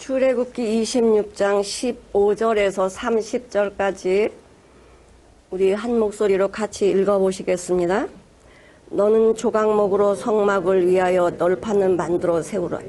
출애굽기 26장 15절에서 30절까지 우리 한 목소리로 같이 읽어보시겠습니다. 너는 조각목으로 성막을 위하여 널판을 만들어 세우라.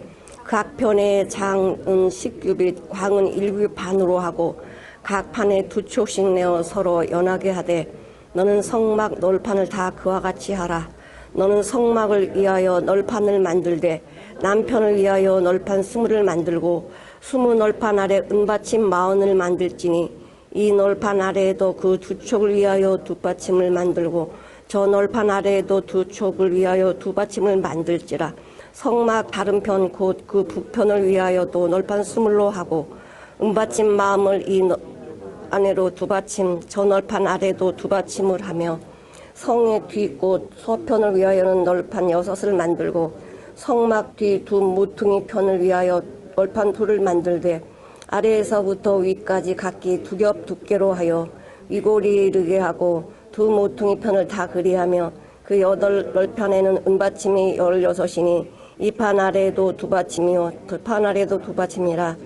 각 편의 장은 10규빗, 광은 1규빗 반으로 하고 각 판에 2촉씩 내어 서로 연하게 하되 너는 성막 널판을 다 그와 같이 하라. 너는 성막을 위하여 널판을 만들되 남편을 위하여 널판 20을 만들고 20 널판 아래 은받침 40을 만들지니 이 널판 아래에도 그 2촉을 위하여 2받침을 만들고 저 널판 아래에도 2촉을 위하여 2받침을 만들지라. 성막 다른 편 곧 그 북편을 위하여도 널판 20로 하고 은받침 40을 이 안으로 2받침 저 널판 아래도 2받침을 하며 성의 뒷꽃 서편을 위하여는 널판 6을 만들고 성막 뒤 2 모퉁이 편을 위하여 널판 2를 만들되 아래에서부터 위까지 각기 2겹 두께로 하여 위골이 이르게 하고 2 모퉁이 편을 다 그리하며 그 8 널판에는 은받침이 16이니 이 판 아래에도 2받침이요 그 판 아래에도 2받침이라.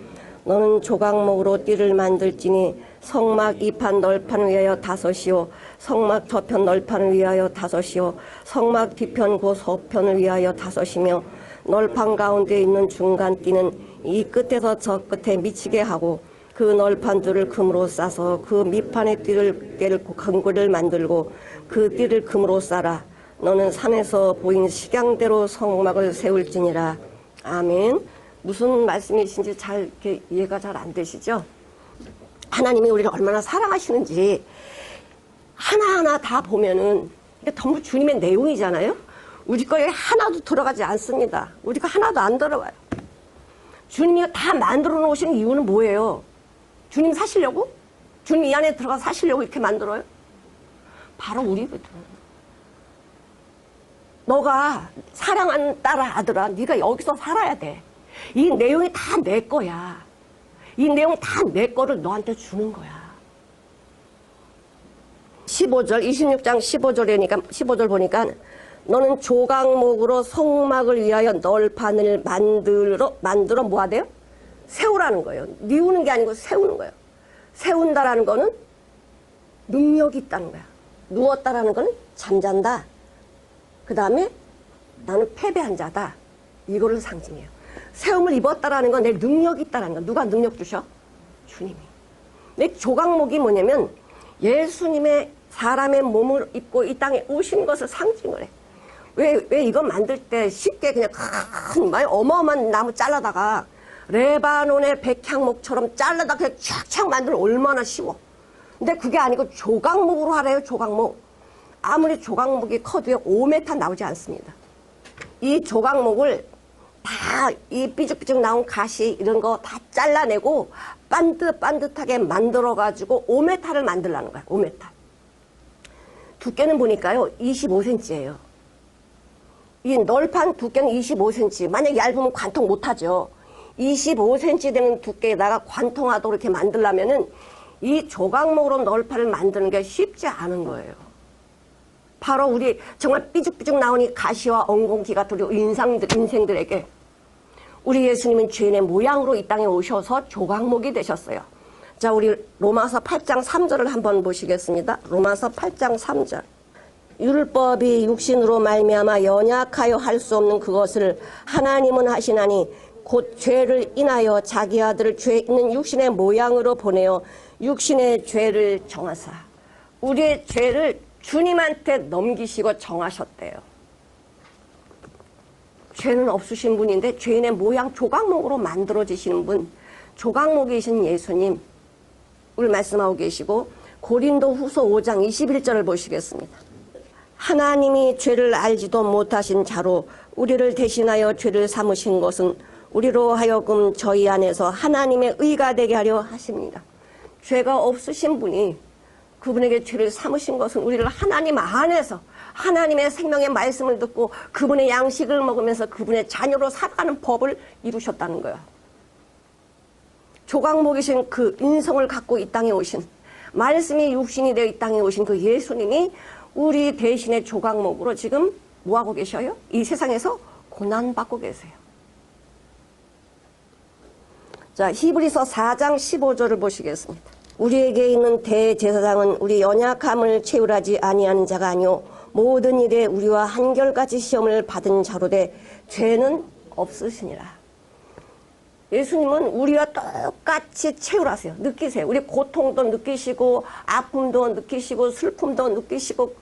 너는 조각목으로 띠를 만들지니 성막 2판 널판을 위하여 5이요 성막 저편 널판을 위하여 5이요 성막 뒤편 그 서편을 위하여 5이며 널판 가운데 있는 중간 띠는 이 끝에서 저 끝에 미치게 하고 그 널판들을 금으로 싸서 그 밑판의 띠를 깰고 근고리를 만들고 그 띠를 금으로 싸라. 너는 산에서 보인 식양대로 성막을 세울지니라. 아멘. 무슨 말씀이신지 잘 이렇게 이해가 잘 안 되시죠? 하나님이 우리를 얼마나 사랑하시는지 하나하나 다 보면은 이게 전부 주님의 내용이잖아요. 우리 거에 하나도 들어가지 않습니다. 우리 거 하나도 안 들어와요. 주님이 다 만들어 놓으신 이유는 뭐예요? 주님 사시려고? 주님 이 안에 들어가 사시려고 이렇게 만들어요? 바로 우리거든. 너가 사랑하는 딸아 아들아, 네가 여기서 살아야 돼. 이 내용이 다 내 거야. 이 내용 다 내 거를 너한테 주는 거야. 15절 26장 15절이니까 15절 보니까 너는 조각목으로 성막을 위하여 널판을 만들어 뭐 하대요? 세우라는 거예요. 니우는 게 아니고 세우는 거예요. 세운다라는 거는 능력이 있다는 거야. 누웠다라는 거는 잠잔다. 그 다음에 나는 패배한 자다. 이거를 상징해요. 세움을 입었다라는 건 내 능력이 있다라는 거야. 누가 능력 주셔? 주님이. 내 조각목이 뭐냐면 예수님의 사람의 몸을 입고 이 땅에 오신 것을 상징을 해. 왜 이거 만들 때 쉽게 그냥 큰 어마어마한 나무 잘라다가 레바논의 백향목처럼 잘라다 그냥 촥촥 만들면 얼마나 쉬워. 근데 그게 아니고 조각목으로 하래요. 조각목. 아무리 조각목이 커도요 5m 나오지 않습니다. 이 조각목을 다 이 삐죽삐죽 나온 가시 이런 거 다 잘라내고 반듯반듯하게 만들어가지고 5m를 만들라는 거야. 5m. 두께는 보니까요 25cm예요. 이 널판 두께는 25cm. 만약 얇으면 관통 못하죠. 25cm 되는 두께에다가 관통하도록 이렇게 만들려면은 이 조각목으로 널판을 만드는 게 쉽지 않은 거예요. 바로 우리 정말 삐죽삐죽 나오니 가시와 엉겅퀴 같은 우리 인생들에게 우리 예수님은 죄인의 모양으로 이 땅에 오셔서 조각목이 되셨어요. 자, 우리 로마서 8장 3절을 한번 보시겠습니다. 로마서 8장 3절. 율법이 육신으로 말미암아 연약하여 할 수 없는 그것을 하나님은 하시나니 곧 죄를 인하여 자기 아들을 죄 있는 육신의 모양으로 보내어 육신의 죄를 정하사. 우리의 죄를 주님한테 넘기시고 정하셨대요. 죄는 없으신 분인데 죄인의 모양 조각목으로 만들어지시는 분, 조각목이신 예수님 을 말씀하고 계시고 고린도 후서 5장 21절을 보시겠습니다. 하나님이 죄를 알지도 못하신 자로 우리를 대신하여 죄를 삼으신 것은 우리로 하여금 저희 안에서 하나님의 의가 되게 하려 하십니다. 죄가 없으신 분이 그분에게 죄를 삼으신 것은 우리를 하나님 안에서 하나님의 생명의 말씀을 듣고 그분의 양식을 먹으면서 그분의 자녀로 살아가는 법을 이루셨다는 거야. 조각목이신 그 인성을 갖고 이 땅에 오신 말씀이 육신이 되어 이 땅에 오신 그 예수님이 우리 대신의 조각목으로 지금 뭐하고 계셔요? 이 세상에서 고난받고 계세요. 자, 히브리서 4장 15절을 보시겠습니다. 우리에게 있는 대제사장은 우리 연약함을 채울하지 아니하는 자가 아니요 모든 일에 우리와 한결같이 시험을 받은 자로되 죄는 없으시니라. 예수님은 우리와 똑같이 채울하세요. 느끼세요. 우리 고통도 느끼시고 아픔도 느끼시고 슬픔도 느끼시고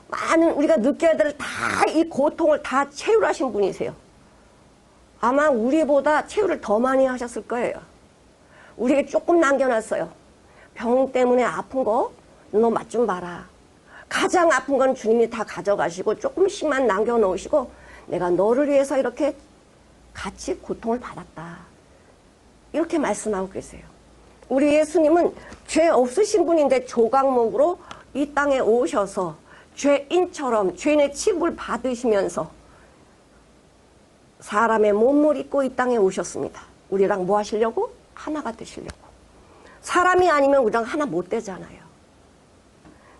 많은 우리가 느껴야 될 다 이 고통을 다 채울하신 분이세요. 아마 우리보다 채울을 더 많이 하셨을 거예요. 우리에게 조금 남겨놨어요. 병 때문에 아픈 거 너 맛 좀 봐라. 가장 아픈 건 주님이 다 가져가시고 조금씩만 남겨놓으시고 내가 너를 위해서 이렇게 같이 고통을 받았다. 이렇게 말씀하고 계세요. 우리 예수님은 죄 없으신 분인데 조각목으로 이 땅에 오셔서 죄인처럼 죄인의 취급을 받으시면서 사람의 몸을 입고 이 땅에 오셨습니다. 우리랑 뭐 하시려고? 하나가 되시려고. 사람이 아니면 우리랑 하나 못 되잖아요.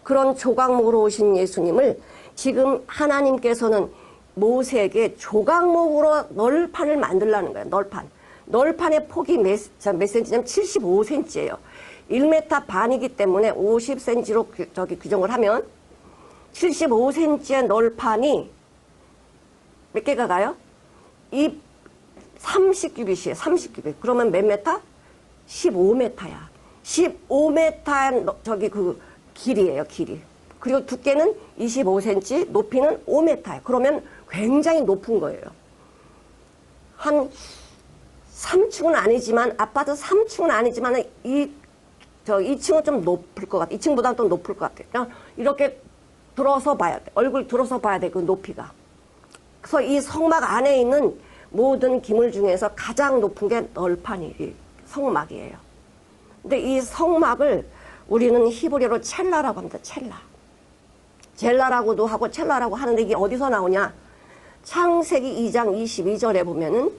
그런 조각목으로 오신 예수님을 지금 하나님께서는 모세에게 조각목으로 널판을 만들라는 거예요. 널판의 폭이 몇 센치냐면 75cm예요. 1m 반이기 때문에 50cm로 규정을 하면 75cm의 널판이 몇 개가 가요? 이 30규빗이에요. 30규빗. 그러면 몇 메타? 15m야. 15m 그 길이에요. 길이. 그리고 두께는 25cm, 높이는 5m예요. 그러면 굉장히 높은 거예요. 한 3층은 아니지만 아파트 3층은 아니지만 2층은 좀 높을 것 같아요. 2층보다는 좀 높을 것 같아요. 그냥 이렇게 들어서 봐야 돼. 얼굴 들어서 봐야 돼. 그 높이가. 그래서 이 성막 안에 있는 모든 기물 중에서 가장 높은 게 널판이 성막이에요. 근데 이 성막을 우리는 히브리어로 첼라라고 합니다. 젤라라고도 하고 첼라라고 하는데 이게 어디서 나오냐? 창세기 2장 22절에 보면은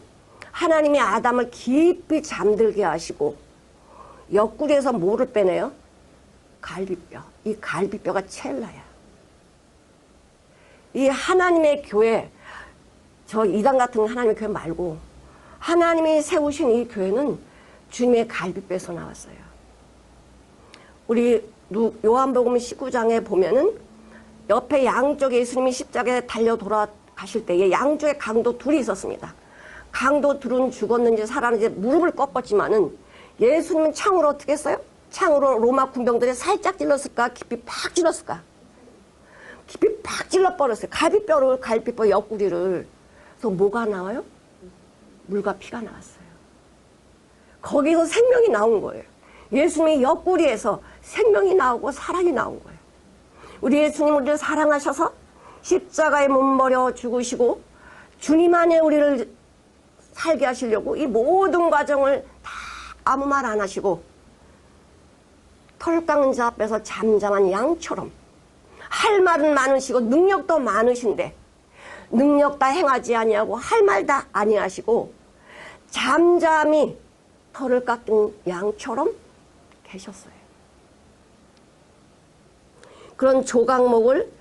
하나님이 아담을 깊이 잠들게 하시고 옆구리에서 뭐를 빼내요? 갈비뼈. 이 갈비뼈가 첼라야. 이 하나님의 교회, 저 이단 같은 하나님의 교회 말고 하나님이 세우신 이 교회는 주님의 갈비뼈에서 나왔어요. 우리 요한복음 19장에 보면은 옆에 양쪽에 예수님이 십자가에 달려 돌아가실 때에 양쪽에 강도 둘이 있었습니다. 강도 둘은 죽었는지 살았는지 무릎을 꺾었지만은 예수님은 창으로 어떻게 했어요? 창으로 로마 군병들이 살짝 찔렀을까? 깊이 팍 찔렀을까? 깊이 팍 찔러버렸어요. 갈비뼈 옆구리를. 그래서 뭐가 나와요? 물과 피가 나왔어요. 거기서 생명이 나온 거예요. 예수님의 옆구리에서 생명이 나오고 사랑이 나온 거예요. 우리 예수님은 우리를 사랑하셔서 십자가에 몸버려 죽으시고 주님 안에 우리를 살게 하시려고 이 모든 과정을 다 아무 말 안 하시고 털 깎는 자 앞에서 잠잠한 양처럼 할 말은 많으시고 능력도 많으신데 능력 다 행하지 아니하고 할 말 다 아니하시고 잠잠히 털을 깎은 양처럼 계셨어요. 그런 조각목을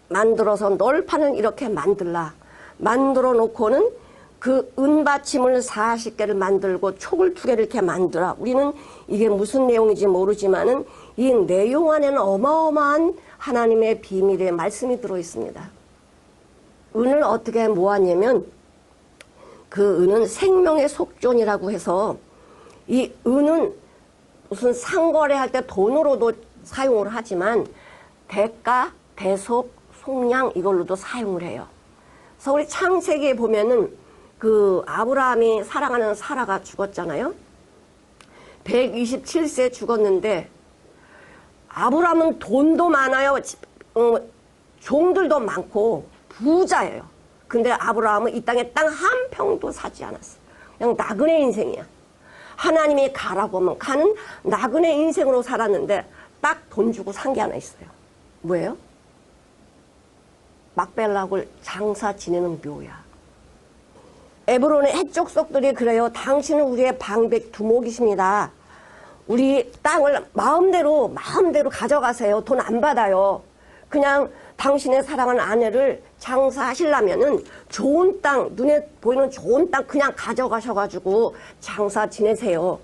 만들어서 널판을 이렇게 만들어 놓고는 그 은받침을 40개를 만들고 촉을 2개를 이렇게 만들어. 우리는 이게 무슨 내용인지 모르지만은 이 내용 안에는 어마어마한 하나님의 비밀의 말씀이 들어 있습니다. 은을 어떻게 모았냐면 그 은은 생명의 속존이라고 해서 이 은은 무슨 상거래할 때 돈으로도 사용을 하지만 대가, 대속, 속량 이걸로도 사용을 해요. 그래서 우리 창세기에 보면은 그 아브라함이 사랑하는 사라가 죽었잖아요. 127세 죽었는데 아브라함은 돈도 많아요. 종들도 많고 부자예요. 근데 아브라함은 이 땅에 땅 한 평도 사지 않았어. 그냥 나그네 인생이야. 하나님이 가라고 하면 가는 나그네 인생으로 살았는데 딱 돈 주고 산 게 하나 있어요. 뭐예요? 막벨락을 장사 지내는 묘야. 에브론의 해족속들이 그래요. 당신은 우리의 방백 두목이십니다. 우리 땅을 마음대로 가져가세요. 돈 안 받아요. 그냥 당신의 사랑하는 아내를 장사하시려면은 좋은 땅, 눈에 보이는 좋은 땅 그냥 가져가셔가지고 장사 지내세요.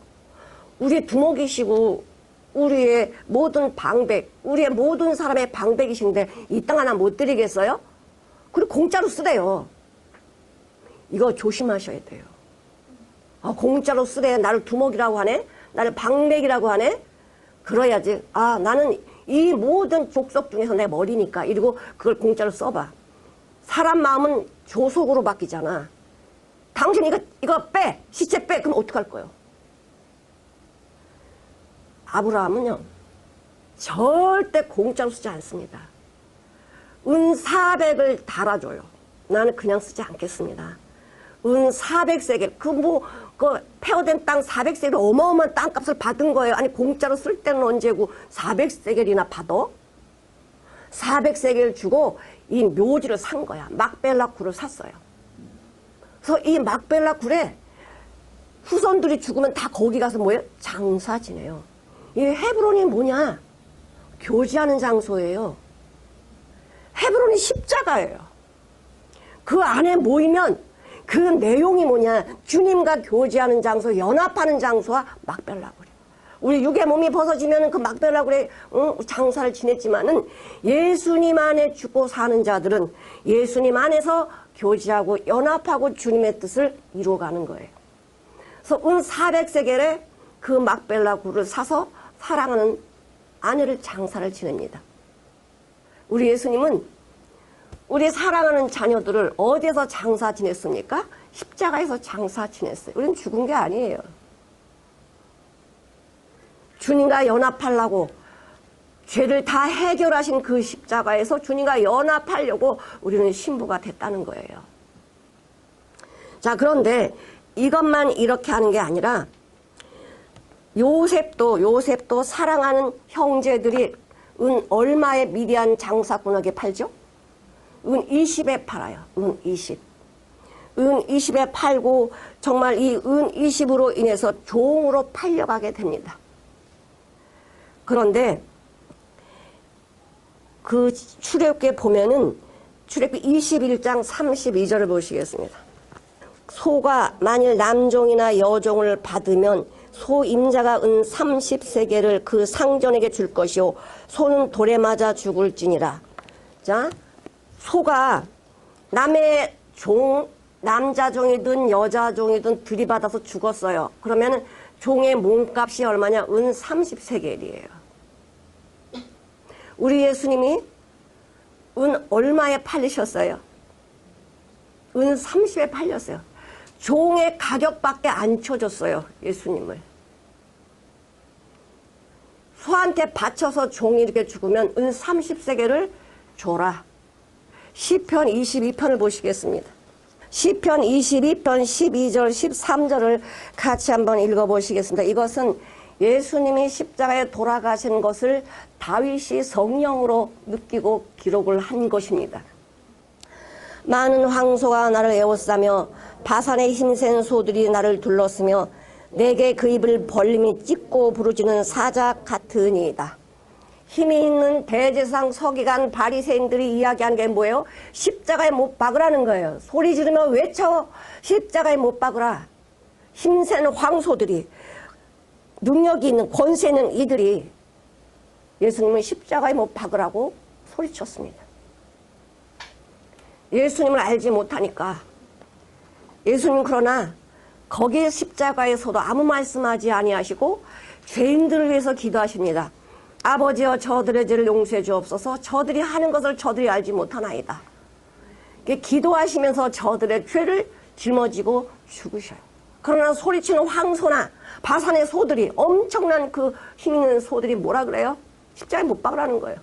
우리 두목이시고 우리의 모든 방백, 우리의 모든 사람의 방백이신데 이 땅 하나 못 드리겠어요? 그리고 공짜로 쓰래요. 이거 조심하셔야 돼요. 공짜로 쓰래. 나를 두목이라고 하네? 나를 방백이라고 하네? 그래야지. 나는 이 모든 족속 중에서 내 머리니까. 이러고 그걸 공짜로 써봐. 사람 마음은 조속으로 바뀌잖아. 당신 이거 빼! 시체 빼! 그럼 어떡할 거예요? 아브라함은요, 절대 공짜로 쓰지 않습니다. 은 400을 달아줘요. 나는 그냥 쓰지 않겠습니다. 은 400세겔, 폐허된 땅 400세겔 어마어마한 땅값을 받은 거예요. 아니, 공짜로 쓸 때는 언제고 400세겔이나 받아? 400세겔 주고 이 묘지를 산 거야. 막벨라 굴을 샀어요. 그래서 이 막벨라 굴에 후손들이 죽으면 다 거기 가서 뭐예요? 장사 지내요. 이 헤브론이 뭐냐? 교제하는 장소예요. 헤브론이 십자가예요. 그 안에 모이면 그 내용이 뭐냐? 주님과 교제하는 장소, 연합하는 장소와 막벨라굴이에요. 우리 육의 몸이 벗어지면 그 막벨라굴에 장사를 지냈지만은 예수님 안에 죽고 사는 자들은 예수님 안에서 교제하고 연합하고 주님의 뜻을 이루어가는 거예요. 그래서 은 400세겔에 그 막벨라굴을 사서 사랑하는 아내를 장사를 지냅니다. 우리 예수님은 우리 사랑하는 자녀들을 어디에서 장사 지냈습니까? 십자가에서 장사 지냈어요. 우리는 죽은 게 아니에요. 주님과 연합하려고 죄를 다 해결하신 그 십자가에서 주님과 연합하려고 우리는 신부가 됐다는 거예요. 자, 그런데 이것만 이렇게 하는 게 아니라 요셉도 사랑하는 형제들이 은 얼마에 미디안 장사꾼에게 팔죠? 은 20에 팔아요. 은 20. 은 20에 팔고 정말 이 은 20으로 인해서 종으로 팔려가게 됩니다. 그런데 그 출애굽기에 보면은 출애굽기 21장 32절을 보시겠습니다. 소가 만일 남종이나 여종을 받으면 소 임자가 은 30세겔을 그 상전에게 줄 것이요 소는 돌에 맞아 죽을지니라. 자, 소가 남의 종, 남자 종이든 여자 종이든 들이받아서 죽었어요. 그러면 종의 몸값이 얼마냐? 은 30세겔이에요. 우리 예수님이 은 얼마에 팔리셨어요? 은 30에 팔렸어요. 종의 가격밖에 안 쳐줬어요. 예수님을. 소한테 바쳐서 종이 이렇게 죽으면 은 30세겔을 줘라. 시편 22편을 보시겠습니다. 시편 22편 12절 13절을 같이 한번 읽어보시겠습니다. 이것은 예수님이 십자가에 돌아가신 것을 다윗이 성령으로 느끼고 기록을 한 것입니다. 많은 황소가 나를 에워싸며 바산의 힘센 소들이 나를 둘렀으며 내게 그 입을 벌림이 찢고 부르짖는 사자 같으니이다. 힘이 있는 대제사장 서기관 바리새인들이 이야기하는 게 뭐예요? 십자가에 못 박으라는 거예요. 소리 지르며 외쳐 십자가에 못 박으라. 힘센 황소들이, 능력이 있는 권세 있는 이들이 예수님은 십자가에 못 박으라고 소리쳤습니다. 예수님을 알지 못하니까 예수님 그러나 거기에 십자가에서도 아무 말씀하지 아니하시고 죄인들을 위해서 기도하십니다. 아버지여 저들의 죄를 용서해 주옵소서. 저들이 하는 것을 저들이 알지 못하나이다. 기도하시면서 저들의 죄를 짊어지고 죽으셔요. 그러나 소리치는 황소나 바산의 소들이, 엄청난 그 힘 있는 소들이 뭐라 그래요? 십자가에 못 박으라는 거예요.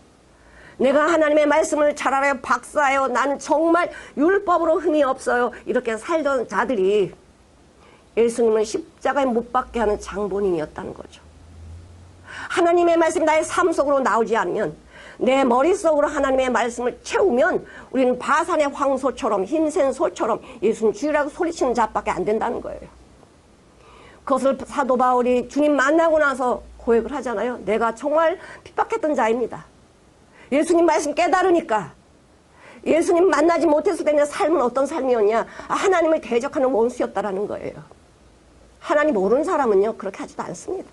내가 하나님의 말씀을 잘 알아요. 박사예요. 나는 정말 율법으로 흠이 없어요. 이렇게 살던 자들이 예수님은 십자가에 못 박게 하는 장본인이었다는 거죠. 하나님의 말씀이 나의 삶 속으로 나오지 않으면, 내 머릿속으로 하나님의 말씀을 채우면 우리는 바산의 황소처럼, 힘센 소처럼 예수님 주라고 소리치는 자밖에 안 된다는 거예요. 그것을 사도 바울이 주님 만나고 나서 고백을 하잖아요. 내가 정말 핍박했던 자입니다. 예수님 말씀 깨달으니까 예수님 만나지 못했을 때 내 삶은 어떤 삶이었냐? 하나님을 대적하는 원수였다라는 거예요. 하나님 모르는 사람은요, 그렇게 하지도 않습니다.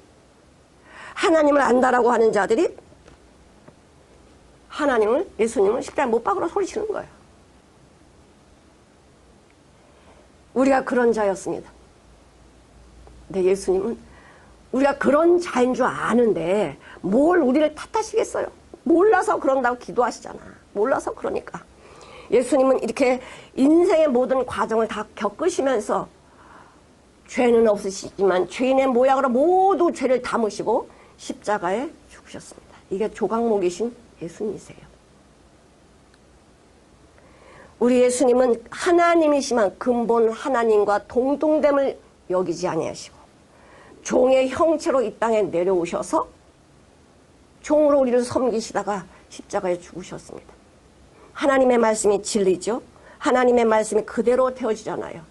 하나님을 안다라고 하는 자들이 예수님을 십자가에 못 박으러 소리치는 거예요. 우리가 그런 자였습니다. 근데 예수님은 우리가 그런 자인 줄 아는데 뭘 우리를 탓하시겠어요? 몰라서 그런다고 기도하시잖아. 몰라서 그러니까. 예수님은 이렇게 인생의 모든 과정을 다 겪으시면서 죄는 없으시지만 죄인의 모양으로 모두 죄를 담으시고 십자가에 죽으셨습니다. 이게 조각목이신 예수님이세요. 우리 예수님은 하나님이시만 근본 하나님과 동등됨을 여기지 아니하시고 종의 형체로 이 땅에 내려오셔서 종으로 우리를 섬기시다가 십자가에 죽으셨습니다. 하나님의 말씀이 진리죠. 하나님의 말씀이 그대로 되어지잖아요.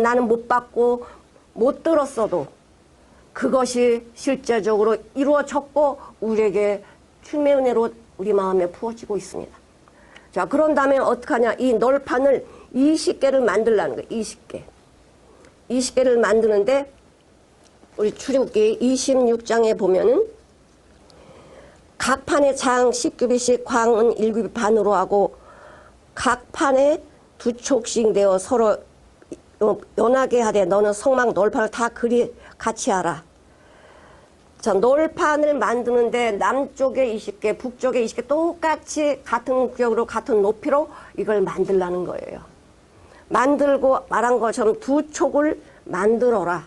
나는 못 받고 못 들었어도 그것이 실제적으로 이루어졌고 우리에게 주님의 은혜로 우리 마음에 부어지고 있습니다. 자, 그런 다음에 어떡하냐. 이 널판을 20개를 만들라는 거예요. 20개. 20개를 만드는데 우리 출애굽기 26장에 보면은 각 판의 장 10규빗씩 광은 1규빗 반으로 하고 각 판에 2촉씩 내어 서로 연하게 하되 너는 성막 널판을 다 그리 같이 하라. 자, 널판을 만드는데 남쪽에 20개, 북쪽에 20개 똑같이 같은 구역으로 같은 높이로 이걸 만들라는 거예요. 만들고 말한 것처럼 2촉을 만들어라.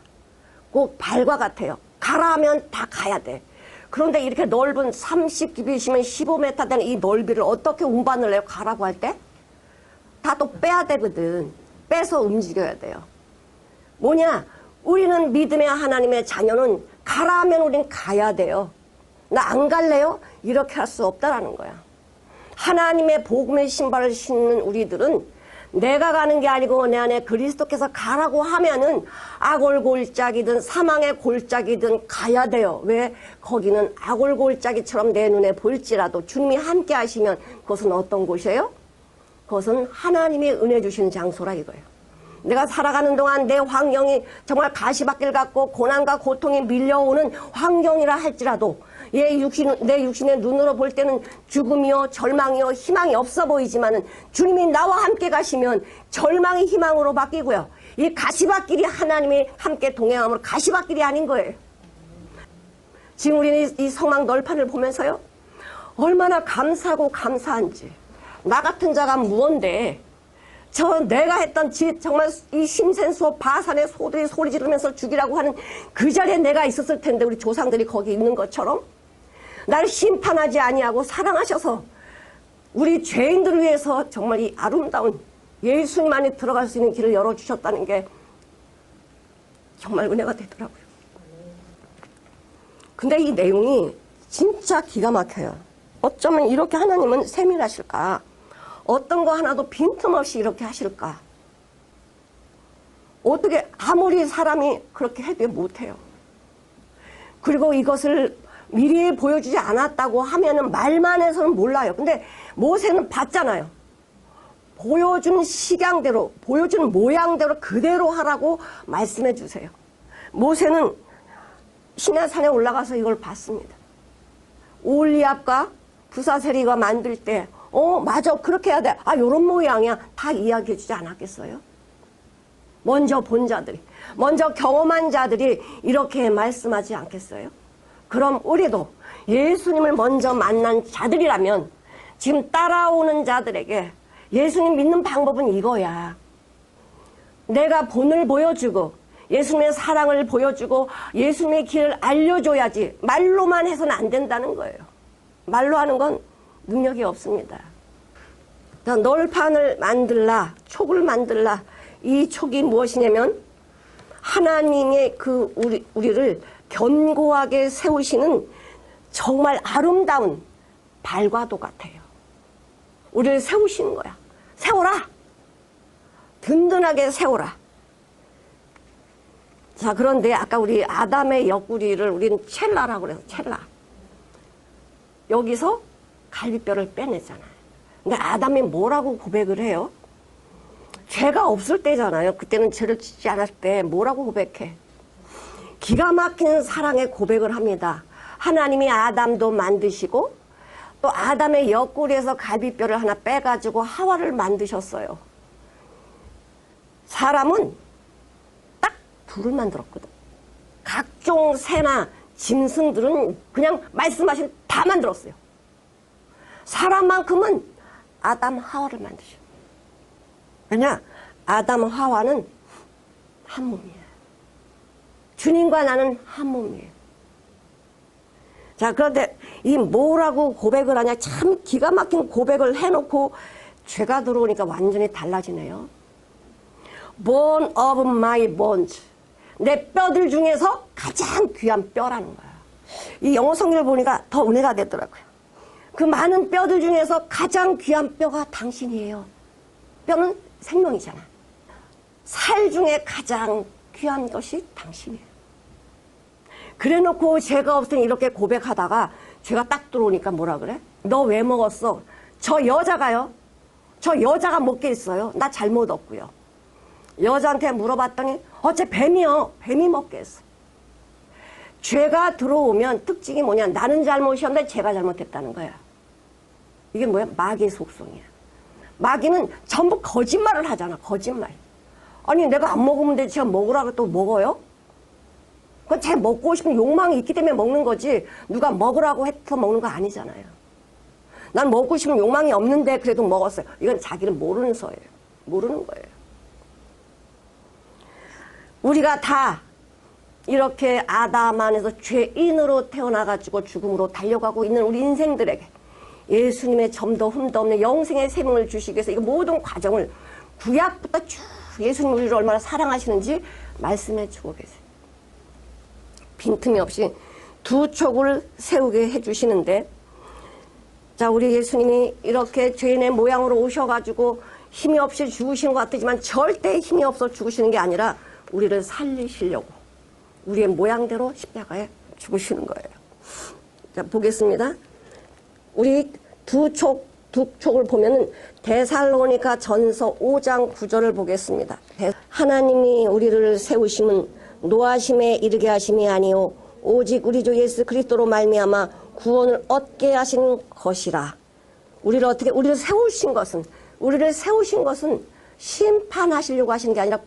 꼭 발과 같아요. 가라 하면 다 가야 돼. 그런데 이렇게 넓은 30규빗이면 15m 되는 이 넓이를 어떻게 운반을 해요? 가라고 할 때? 다 또 빼야 되거든. 빼서 움직여야 돼요. 뭐냐? 우리는 믿음의 하나님의 자녀는 가라 하면 우린 가야 돼요. 나 안 갈래요? 이렇게 할 수 없다라는 거야. 하나님의 복음의 신발을 신는 우리들은 내가 가는 게 아니고 내 안에 그리스도께서 가라고 하면은 악골골짜기든 사망의 골짜기든 가야 돼요. 왜? 거기는 악골골짜기처럼 내 눈에 보일지라도 주님이 함께 하시면 그것은 어떤 곳이에요? 그것은 하나님이 은혜 주시는 장소라 이거예요. 내가 살아가는 동안 내 환경이 정말 가시밭길 같고 고난과 고통이 밀려오는 환경이라 할지라도 내 육신의 눈으로 볼 때는 죽음이요 절망이요 희망이 없어 보이지만은 주님이 나와 함께 가시면 절망이 희망으로 바뀌고요. 이 가시밭길이 하나님이 함께 동행함으로 가시밭길이 아닌 거예요. 지금 우리는 이 성막 널판을 보면서요. 얼마나 감사하고 감사한지. 나 같은 자가 무언데 저 내가 했던 짓 정말 이 심센소 바산의 소들이 소리 지르면서 죽이라고 하는 그 자리에 내가 있었을 텐데 우리 조상들이 거기 있는 것처럼 나를 심판하지 아니하고 사랑하셔서 우리 죄인들을 위해서 정말 이 아름다운 예수님 안에 들어갈 수 있는 길을 열어주셨다는 게 정말 은혜가 되더라고요. 근데 이 내용이 진짜 기가 막혀요. 어쩌면 이렇게 하나님은 세밀하실까? 어떤 거 하나도 빈틈없이 이렇게 하실까? 어떻게 아무리 사람이 그렇게 해도 못해요. 그리고 이것을 미리 보여주지 않았다고 하면은 말만 해서는 몰라요. 근데 모세는 봤잖아요. 보여준 식양대로, 보여준 모양대로 그대로 하라고 말씀해 주세요. 모세는 시내산에 올라가서 이걸 봤습니다. 올리압과 부사세리가 만들 때 맞아 그렇게 해야 돼. 요런 모양이야. 다 이야기해 주지 않았겠어요? 먼저 본 자들이, 먼저 경험한 자들이 이렇게 말씀하지 않겠어요? 그럼 우리도 예수님을 먼저 만난 자들이라면 지금 따라오는 자들에게 예수님 믿는 방법은 이거야. 내가 본을 보여주고 예수님의 사랑을 보여주고 예수님의 길을 알려줘야지 말로만 해서는 안 된다는 거예요. 말로 하는 건 능력이 없습니다. 널판을 만들라, 촉을 만들라. 이 촉이 무엇이냐면 하나님의 우리를 견고하게 세우시는 정말 아름다운 발과도 같아요. 우리를 세우시는 거야. 세워라. 든든하게 세워라. 자, 그런데 아까 우리 아담의 옆구리를 우리는 첼라라고 그래서 첼라. 여기서 갈비뼈를 빼내잖아요. 근데 아담이 뭐라고 고백을 해요? 죄가 없을 때잖아요. 그때는 죄를 짓지 않았을 때 뭐라고 고백해? 기가 막힌 사랑의 고백을 합니다. 하나님이 아담도 만드시고 또 아담의 옆구리에서 갈비뼈를 하나 빼가지고 하와를 만드셨어요. 사람은 딱 둘을 만들었거든. 각종 새나 짐승들은 그냥 말씀하신 다 만들었어요. 사람만큼은 아담 하와를 만드셔. 왜냐? 아담 하와는 한 몸이에요. 주님과 나는 한 몸이에요. 자, 그런데 이 뭐라고 고백을 하냐? 참 기가 막힌 고백을 해놓고 죄가 들어오니까 완전히 달라지네요. Bone of my bones. 내 뼈들 중에서 가장 귀한 뼈라는 거야. 이 영어 성경을 보니까 더 은혜가 되더라고요. 그 많은 뼈들 중에서 가장 귀한 뼈가 당신이에요. 뼈는 생명이잖아. 살 중에 가장 귀한 것이 당신이에요. 그래놓고 죄가 없으니 이렇게 고백하다가 죄가 딱 들어오니까 뭐라 그래? 너 왜 먹었어? 저 여자가요? 저 여자가 먹게 했어요. 나 잘못 없고요. 여자한테 물어봤더니 어째 뱀이요. 뱀이 먹게 했어. 죄가 들어오면 특징이 뭐냐? 나는 잘못이었는데 죄가 잘못했다는 거야. 이게 뭐야? 마귀의 속성이야. 마귀는 전부 거짓말을 하잖아. 거짓말. 아니 내가 안 먹으면 돼. 제가 먹으라고 또 먹어요? 그건 제 먹고 싶은 욕망이 있기 때문에 먹는 거지 누가 먹으라고 해서 먹는 거 아니잖아요. 난 먹고 싶은 욕망이 없는데 그래도 먹었어요. 이건 자기는 모르는 서예요. 모르는 거예요. 우리가 다 이렇게 아담 안에서 죄인으로 태어나가지고 죽음으로 달려가고 있는 우리 인생들에게 예수님의 점도 흠도 없는 영생의 생명을 주시기 위해서 이 모든 과정을 구약부터 쭉 예수님 우리를 얼마나 사랑하시는지 말씀해 주고 계세요. 빈틈이 없이 두 촉을 세우게 해주시는데, 자, 우리 예수님이 이렇게 죄인의 모양으로 오셔가지고 힘이 없이 죽으시는 것 같지만 절대 힘이 없어 죽으시는 게 아니라 우리를 살리시려고 우리의 모양대로 십자가에 죽으시는 거예요. 자, 보겠습니다. 우리 두 촉을 보면은 데살로니가 전서 5장 9절을 보겠습니다. 하나님이 우리를 세우심은 노하심에 이르게 하심이 아니요 오직 우리 주 예수 그리스도로 말미암아 구원을 얻게 하신 것이라. 우리를 세우신 것은 심판하시려고 하신 게 아니라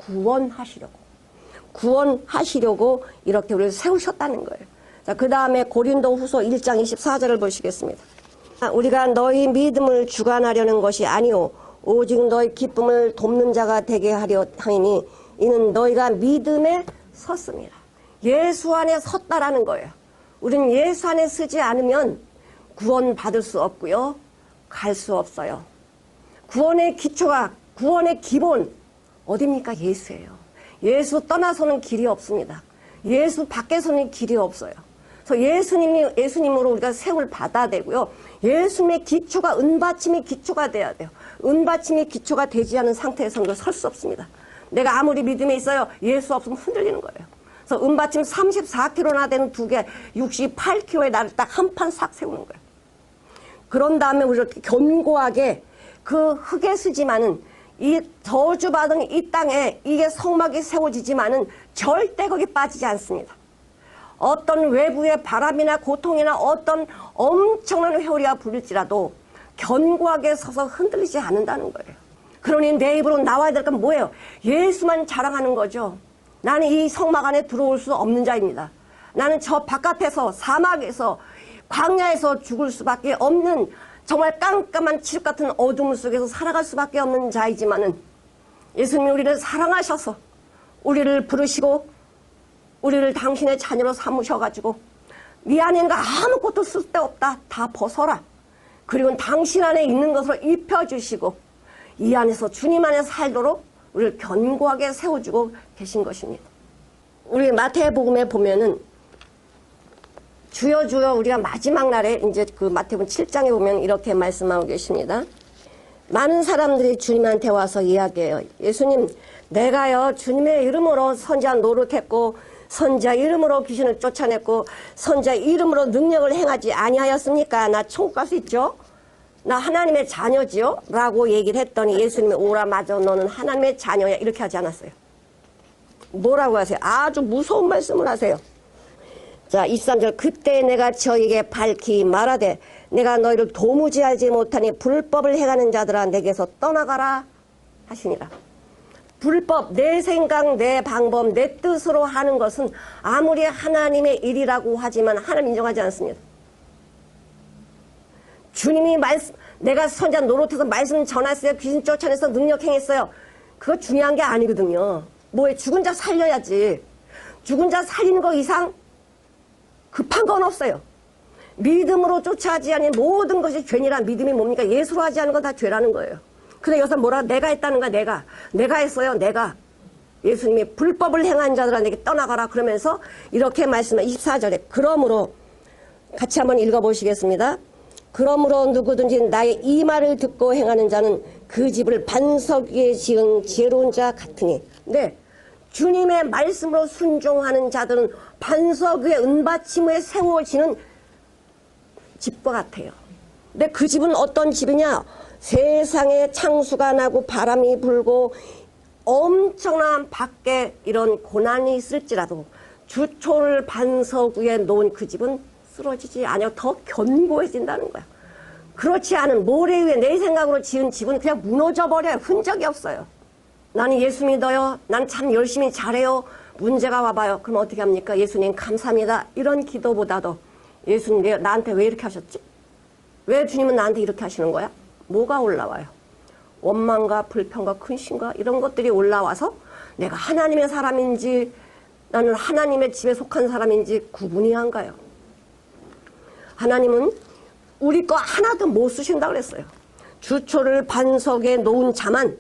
구원하시려고 이렇게 우리를 세우셨다는 거예요. 자, 그 다음에 고린도 후서 1장 24절을 보시겠습니다. 우리가 너희 믿음을 주관하려는 것이 아니요 오직 너희 기쁨을 돕는 자가 되게 하려 하니 이는 너희가 믿음에 섰습니다. 예수 안에 섰다라는 거예요. 우리는 예수 안에 서지 않으면 구원 받을 수 없고요. 갈 수 없어요. 구원의 기본 어디입니까? 예수예요. 예수 떠나서는 길이 없습니다. 예수 밖에서는 길이 없어요. 그래서 예수님으로 우리가 세움을 받아야 되고요. 예수님의 기초가 은받침이 기초가 돼야 돼요. 은받침이 기초가 되지 않은 상태에서는 설 수 없습니다. 내가 아무리 믿음이 있어요. 예수 없으면 흔들리는 거예요. 그래서 은받침 34kg나 되는 두 개, 68kg의 나를 딱 한 판 싹 세우는 거예요. 그런 다음에 우리가 견고하게 그 흙에 쓰지만은 이 저주받은 이 땅에 이게 성막이 세워지지만은 절대 거기 빠지지 않습니다. 어떤 외부의 바람이나 고통이나 어떤 엄청난 회오리가 불릴지라도 견고하게 서서 흔들리지 않는다는 거예요. 그러니 내 입으로 나와야 될 건 뭐예요? 예수만 자랑하는 거죠. 나는 이 성막 안에 들어올 수 없는 자입니다. 나는 저 바깥에서 사막에서 광야에서 죽을 수밖에 없는 정말 깜깜한 칠흑 같은 어둠 속에서 살아갈 수밖에 없는 자이지만은 예수님이 우리를 사랑하셔서 우리를 부르시고 우리를 당신의 자녀로 삼으셔가지고 네 안에 있는 거 아무것도 쓸데없다. 다 벗어라. 그리고 당신 안에 있는 것을 입혀주시고 이 안에서 주님 안에 살도록 우리를 견고하게 세워주고 계신 것입니다. 우리 마태복음에 보면은 주여 주여 우리가 마지막 날에 이제 그 마태복음 7장에 보면 이렇게 말씀하고 계십니다. 많은 사람들이 주님한테 와서 이야기해요. 예수님, 내가요 주님의 이름으로 선지자 노릇했고 선지자 이름으로 귀신을 쫓아냈고 선지자 이름으로 능력을 행하지 아니하였습니까? 나 천국 갈 수 있죠? 나 하나님의 자녀지요? 라고 얘기를 했더니 예수님이 오라 맞아 너는 하나님의 자녀야 이렇게 하지 않았어요. 뭐라고 하세요? 아주 무서운 말씀을 하세요. 자 23절 그때 내가 저에게 밝히 말하되 내가 너희를 도무지 알지 못하니 불법을 행하는 자들아 내게서 떠나가라 하시니라. 불법, 내 생각, 내 방법, 내 뜻으로 하는 것은 아무리 하나님의 일이라고 하지만 하나님 인정하지 않습니다. 주님이 말씀, 내가 선자 노릇해서 말씀 전했어요. 귀신 쫓아내서 능력 행했어요. 그거 중요한 게 아니거든요. 뭐에 죽은 자 살려야지. 죽은 자 살리는 거 이상 급한 건 없어요. 믿음으로 쫓아하지 않은 모든 것이 죄니라. 믿음이 뭡니까? 예수로 하지 않은 건 다 죄라는 거예요. 근데 여기서 뭐라 내가 했다는 거야. 내가 했어요. 내가. 예수님이 불법을 행한 자들아 내게 떠나가라 그러면서 이렇게 말씀해 24절에 그러므로 같이 한번 읽어보시겠습니다. 그러므로 누구든지 나의 이 말을 듣고 행하는 자는 그 집을 반석 위에 지은 지혜로운 자 같으니. 네, 주님의 말씀으로 순종하는 자들은 반석 위에 은받침에 세워지는 집과 같아요. 근데 그 집은 어떤 집이냐? 세상에 창수가 나고 바람이 불고 엄청난 밖에 이런 고난이 있을지라도 주초를 반석 위에 놓은 그 집은 쓰러지지 않아 더 견고해진다는 거야. 그렇지 않은 모래 위에 내 생각으로 지은 집은 그냥 무너져 버려요. 흔적이 없어요. 나는 예수 믿어요. 난 참 열심히 잘해요. 문제가 와봐요. 그럼 어떻게 합니까? 예수님 감사합니다. 이런 기도보다도 예수님 나한테 왜 이렇게 하셨지? 왜 주님은 나한테 이렇게 하시는 거야? 뭐가 올라와요? 원망과 불평과 근심과 이런 것들이 올라와서 내가 하나님의 사람인지 나는 하나님의 집에 속한 사람인지 구분이 안 가요. 하나님은 우리 거 하나도 못 쓰신다고 그랬어요. 주초를 반석에 놓은 자만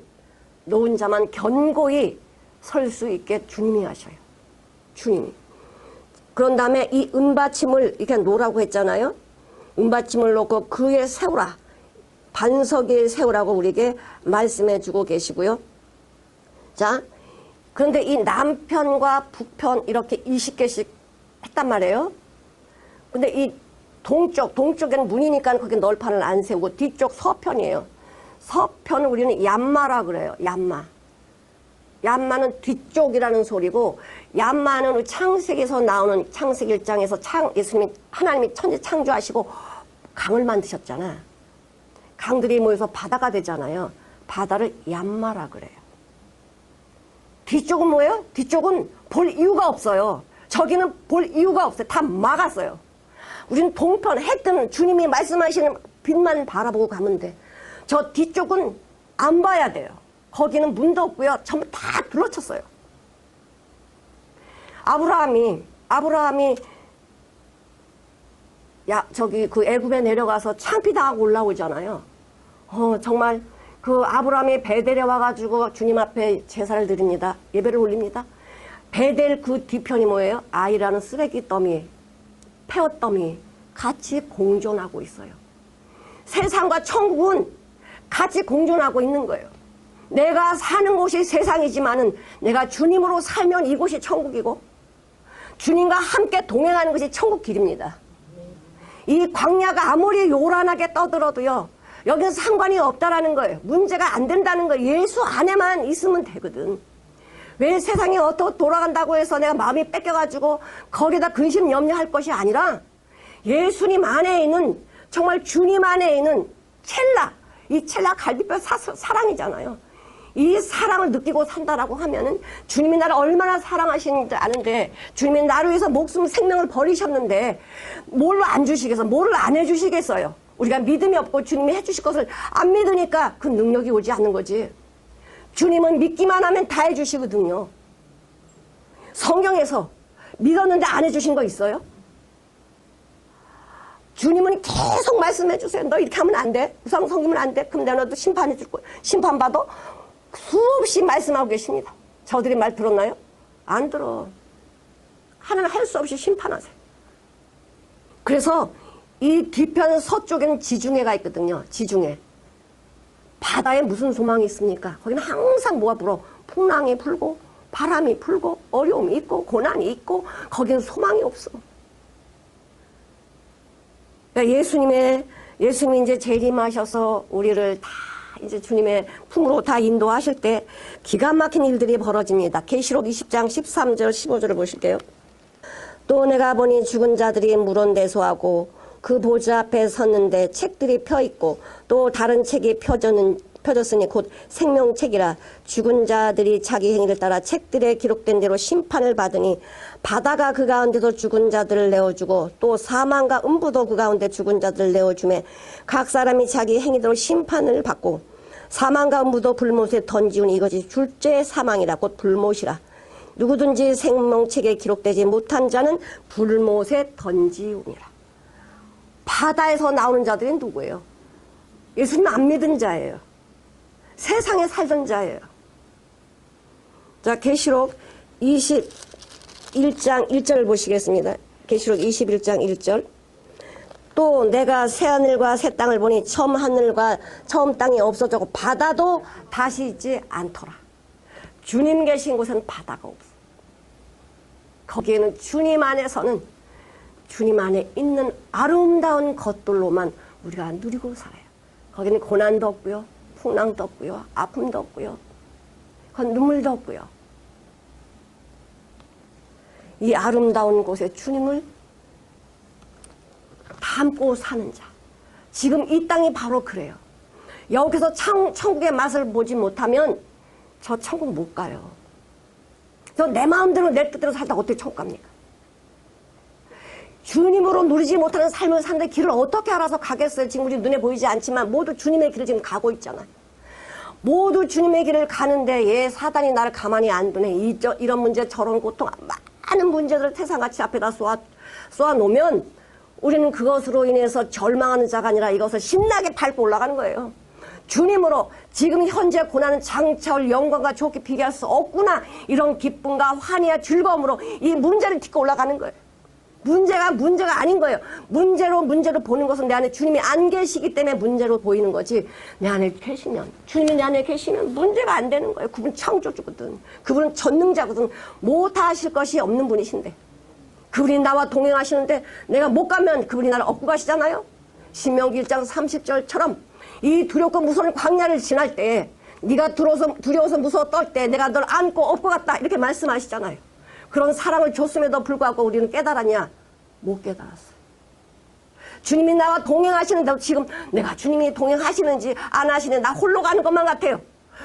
견고히 설 수 있게 주님이 하셔요. 주님이. 그런 다음에 이 은받침을 이렇게 놓으라고 했잖아요. 은받침을 놓고 그 위에 세우라. 반석 위에 세우라고 우리에게 말씀해 주고 계시고요. 자, 그런데 이 남편과 북편 이렇게 20개씩 했단 말이에요. 근데 이 동쪽에는 문이니까 거기 널판을 안 세우고 뒤쪽 서편이에요. 서편을 우리는 얌마라 그래요. 얌마. 얌마는 뒤쪽이라는 소리고 얌마는 창세기에서 나오는 창세기 1장에서 예수님이 하나님이 천지 창조하시고 강을 만드셨잖아. 강들이 모여서 바다가 되잖아요. 바다를 얌마라 그래요. 뒤쪽은 뭐예요? 뒤쪽은 볼 이유가 없어요. 저기는 볼 이유가 없어요. 다 막았어요. 우리는 동편 해 뜨는 주님이 말씀하시는 빛만 바라보고 가면 돼. 저 뒤쪽은 안 봐야 돼요. 거기는 문도 없고요. 전부 다 둘러쳤어요. 아브라함이 그 애굽에 내려가서 창피당하고 올라오잖아요. 정말 그 아브라함이 베델에 와가지고 주님 앞에 제사를 드립니다. 예배를 올립니다. 베델 그 뒤편이 뭐예요? 아이라는 쓰레기 더미, 폐허 더미 같이 공존하고 있어요. 세상과 천국은 같이 공존하고 있는 거예요. 내가 사는 곳이 세상이지만은 내가 주님으로 살면 이곳이 천국이고 주님과 함께 동행하는 것이 천국 길입니다. 이 광야가 아무리 요란하게 떠들어도요. 여기는 상관이 없다라는 거예요. 문제가 안 된다는 거예요. 예수 안에만 있으면 되거든. 왜 세상이 어떻게 돌아간다고 해서 내가 마음이 뺏겨가지고 거기다 근심 염려할 것이 아니라 예수님 안에 있는 정말 주님 안에 있는 이 첼라 갈비뼈 사랑이잖아요. 이 사랑을 느끼고 산다라고 하면은 주님이 나를 얼마나 사랑하시는지 아는데 주님이 나를 위해서 목숨 생명을 버리셨는데 뭘로 안 주시겠어요? 뭐를 안 해주시겠어요? 우리가 믿음이 없고 주님이 해주실 것을 안 믿으니까 그 능력이 오지 않는 거지. 주님은 믿기만 하면 다 해주시거든요. 성경에서 믿었는데 안 해주신 거 있어요? 주님은 계속 말씀해 주세요. 너 이렇게 하면 안 돼. 우상 섬기면 안 돼. 그럼 내가 너도 심판해 줄 거야. 심판받아? 수없이 말씀하고 계십니다. 저들이 말 들었나요? 안 들어. 하나는 할 수 없이 심판하세요. 그래서 이 뒤편 서쪽에는 지중해가 있거든요. 지중해. 바다에 무슨 소망이 있습니까? 거기는 항상 뭐가 불어? 풍랑이 불고 바람이 불고 어려움이 있고 고난이 있고 거기는 소망이 없어. 그러니까 예수님의 예수님이 이제 재림하셔서 우리를 다 이제 주님의 품으로 다 인도하실 때 기가 막힌 일들이 벌어집니다. 계시록 20장 13절 15절을 보실게요. 또 내가 보니 죽은 자들이 물원대소하고 그 보좌 앞에 섰는데 책들이 펴있고 또 다른 책이 펴졌으니 곧 생명책이라. 죽은 자들이 자기 행위를 따라 책들에 기록된 대로 심판을 받으니 바다가 그 가운데서 죽은 자들을 내어주고 또 사망과 음부도 그 가운데 죽은 자들을 내어주매 각 사람이 자기 행위대로 심판을 받고 사망과 음부도 불못에 던지우니 이것이 둘째 사망이라. 곧 불못이라. 누구든지 생명책에 기록되지 못한 자는 불못에 던지우니라. 바다에서 나오는 자들이 누구예요? 예수님 안 믿은 자예요. 세상에 살던 자예요. 자, 계시록 21장 1절을 보시겠습니다. 계시록 21장 1절. 또 내가 새하늘과 새 땅을 보니 처음 하늘과 처음 땅이 없어졌고 바다도 다시 있지 않더라. 주님 계신 곳에는 바다가 없어. 거기에는 주님 안에서는 주님 안에 있는 아름다운 것들로만 우리가 누리고 살아요. 거기는 고난도 없고요, 풍랑도 없고요, 아픔도 없고요, 그건 눈물도 없고요. 이 아름다운 곳에 주님을 담고 사는 자. 지금 이 땅이 바로 그래요. 여기서 천국의 맛을 보지 못하면 저 천국 못 가요. 저 내 마음대로 내 뜻대로 살다가 어떻게 천국 갑니까? 주님으로 누리지 못하는 삶을 사는데 길을 어떻게 알아서 가겠어요? 지금 우리 눈에 보이지 않지만 모두 주님의 길을 지금 가고 있잖아요. 모두 주님의 길을 가는데 예, 사단이 나를 가만히 안 두네. 이런 문제 저런 고통 많은 문제들을 태산같이 앞에다 쏘아놓으면 우리는 그것으로 인해서 절망하는 자가 아니라 이것을 신나게 밟고 올라가는 거예요. 주님으로 지금 현재 고난은 장차올 영광과 좋게 비교할 수 없구나. 이런 기쁨과 환희와 즐거움으로 이 문제를 딛고 올라가는 거예요. 문제가 아닌 거예요. 문제로 보는 것은 내 안에 주님이 안 계시기 때문에 문제로 보이는 거지. 내 안에 계시면, 주님이 내 안에 계시면 문제가 안 되는 거예요. 그분은 창조주거든. 그분은 전능자거든. 못하실 것이 없는 분이신데. 그분이 나와 동행하시는데 내가 못 가면 그분이 나를 업고 가시잖아요. 신명기 1장 30절처럼 이 두렵고 무서운 광야를 지날 때 네가 두려워서 무서워 떨 때 내가 널 안고 업고 갔다 이렇게 말씀하시잖아요. 그런 사랑을 줬음에도 불구하고 우리는 깨달았냐? 못 깨달았어요. 주님이 나와 동행하시는데 지금 내가 주님이 동행하시는지 안 하시는지 나 홀로 가는 것만 같아요.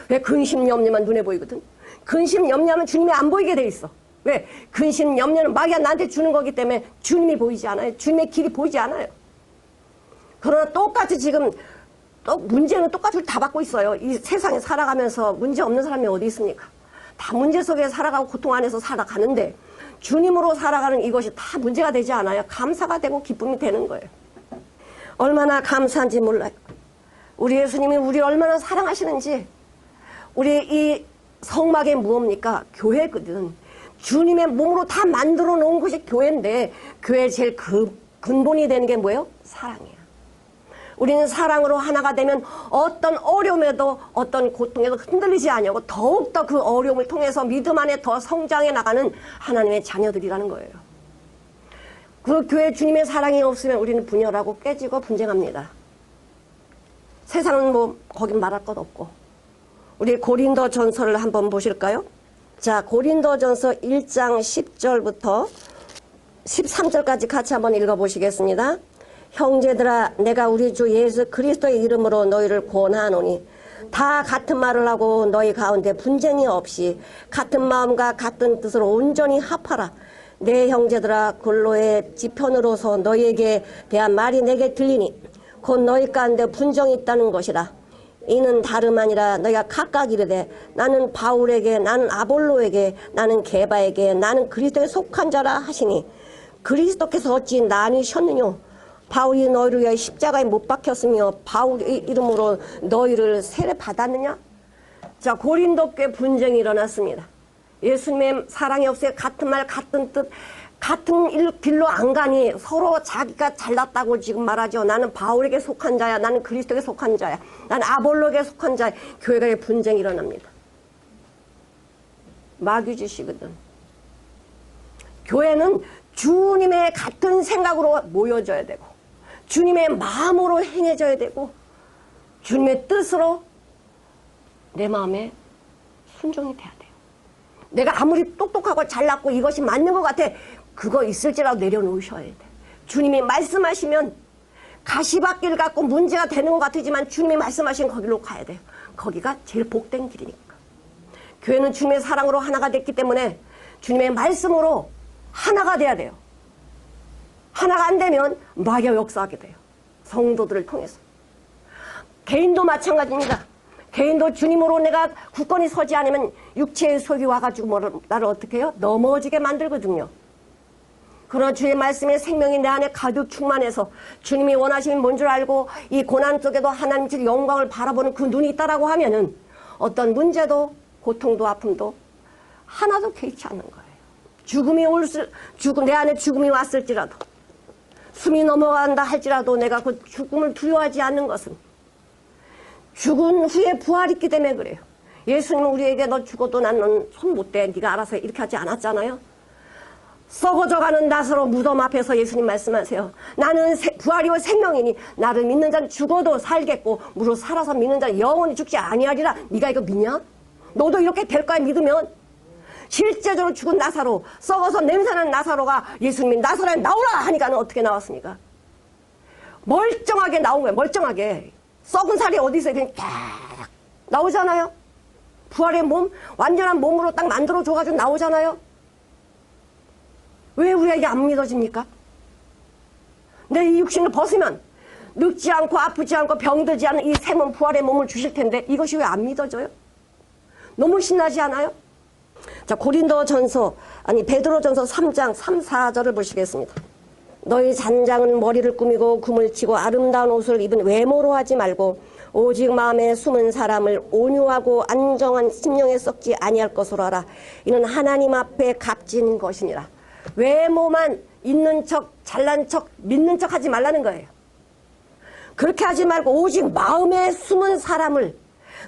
왜? 근심 염려만 눈에 보이거든. 근심 염려하면 주님이 안 보이게 돼 있어. 왜? 근심 염려는 마귀가 나한테 주는 거기 때문에 주님이 보이지 않아요. 주님의 길이 보이지 않아요. 그러나 똑같이 지금 또 문제는 똑같이 다 받고 있어요. 이 세상에 살아가면서 문제 없는 사람이 어디 있습니까? 다 문제 속에 살아가고 고통 안에서 살아가는데 주님으로 살아가는 이것이 다 문제가 되지 않아요. 감사가 되고 기쁨이 되는 거예요. 얼마나 감사한지 몰라요. 우리 예수님이 우리를 얼마나 사랑하시는지. 우리 이 성막이 무엇입니까? 교회거든. 주님의 몸으로 다 만들어 놓은 곳이 교회인데 교회의 제일 근본이 되는 게 뭐예요? 사랑이에요. 우리는 사랑으로 하나가 되면 어떤 어려움에도 어떤 고통에도 흔들리지 아니하고 더욱더 그 어려움을 통해서 믿음 안에 더 성장해 나가는 하나님의 자녀들이라는 거예요. 그 교회 주님의 사랑이 없으면 우리는 분열하고 깨지고 분쟁합니다. 세상은 뭐 거긴 말할 것 없고. 우리 고린도 전서를 한번 보실까요? 자, 고린도 전서 1장 10절부터 13절까지 같이 한번 읽어보시겠습니다. 형제들아, 내가 우리 주 예수 그리스도의 이름으로 너희를 권하노니 다 같은 말을 하고 너희 가운데 분쟁이 없이 같은 마음과 같은 뜻으로 온전히 합하라. 내 형제들아, 골로의 지편으로서 너희에게 대한 말이 내게 들리니 곧 너희 가운데 분정이 있다는 것이라. 이는 다름 아니라 너희가 각각 이르되 나는 바울에게, 나는 아볼로에게, 나는 게바에게, 나는 그리스도에 속한 자라 하시니 그리스도께서 어찌 나뉘셨느뇨? 바울이 너희를 위하여 십자가에 못 박혔으며 바울의 이름으로 너희를 세례 받았느냐? 자, 고린도교회 분쟁이 일어났습니다. 예수님의 사랑이 없어요. 같은 말, 같은 뜻, 같은 길로 안 가니 서로 자기가 잘났다고 지금 말하죠. 나는 바울에게 속한 자야. 나는 그리스도에게 속한 자야. 나는 아볼로에게 속한 자야. 교회가 분쟁이 일어납니다. 마귀짓이거든. 교회는 주님의 같은 생각으로 모여져야 되고 주님의 마음으로 행해져야 되고 주님의 뜻으로 내 마음에 순종이 돼야 돼요. 내가 아무리 똑똑하고 잘났고 이것이 맞는 것 같아. 그거 있을지라도 내려놓으셔야 돼. 주님이 말씀하시면 가시밭길 갖고 문제가 되는 것 같지만 주님이 말씀하신 거기로 가야 돼요. 거기가 제일 복된 길이니까. 교회는 주님의 사랑으로 하나가 됐기 때문에 주님의 말씀으로 하나가 돼야 돼요. 하나가 안 되면 마귀가 역사하게 돼요. 성도들을 통해서. 개인도 마찬가지입니다. 개인도 주님으로 내가 굳건히 서지 않으면 육체의 속이 와가지고 나를 어떻게 해요? 넘어지게 만들거든요. 그러나 주의 말씀의 생명이 내 안에 가득 충만해서 주님이 원하시는 뭔 줄 알고 이 고난 속에도 하나님의 영광을 바라보는 그 눈이 있다라고 하면은 어떤 문제도 고통도 아픔도 하나도 개의치 않는 거예요. 내 안에 죽음이 왔을지라도 숨이 넘어간다 할지라도 내가 그 죽음을 두려워하지 않는 것은 죽은 후에 부활이 있기 때문에 그래요. 예수님은 우리에게 너 죽어도 나는 손 못 대. 네가 알아서 이렇게 하지 않았잖아요. 썩어져가는 나사로 무덤 앞에서 예수님 말씀하세요. 나는 부활이요 생명이니 나를 믿는 자는 죽어도 살겠고 무릇 살아서 믿는 자는 영원히 죽지 아니하리라. 네가 이거 믿냐? 너도 이렇게 될 거야 믿으면. 실제적으로 죽은 나사로 썩어서 냄새나는 나사로가 예수님이 나사로에 나오라 하니까 어떻게 나왔습니까? 멀쩡하게 나온 거예요. 멀쩡하게. 썩은 살이 어디서 그냥 쫙 나오잖아요. 부활의 몸 완전한 몸으로 딱 만들어줘가지고 나오잖아요. 왜 우리에게 안 믿어집니까? 내 이 육신을 벗으면 늙지 않고 아프지 않고 병들지 않은 이 새 몸 부활의 몸을 주실 텐데 이것이 왜 안 믿어져요? 너무 신나지 않아요? 자, 베드로전서 3장 3, 4절을 보시겠습니다. 너희 잔장은 머리를 꾸미고 금을 치고 아름다운 옷을 입은 외모로 하지 말고 오직 마음에 숨은 사람을 온유하고 안정한 심령에 썩지 아니할 것으로 하라. 이는 하나님 앞에 값진 것이니라. 외모만 있는 척 잘난 척 믿는 척 하지 말라는 거예요. 그렇게 하지 말고 오직 마음에 숨은 사람을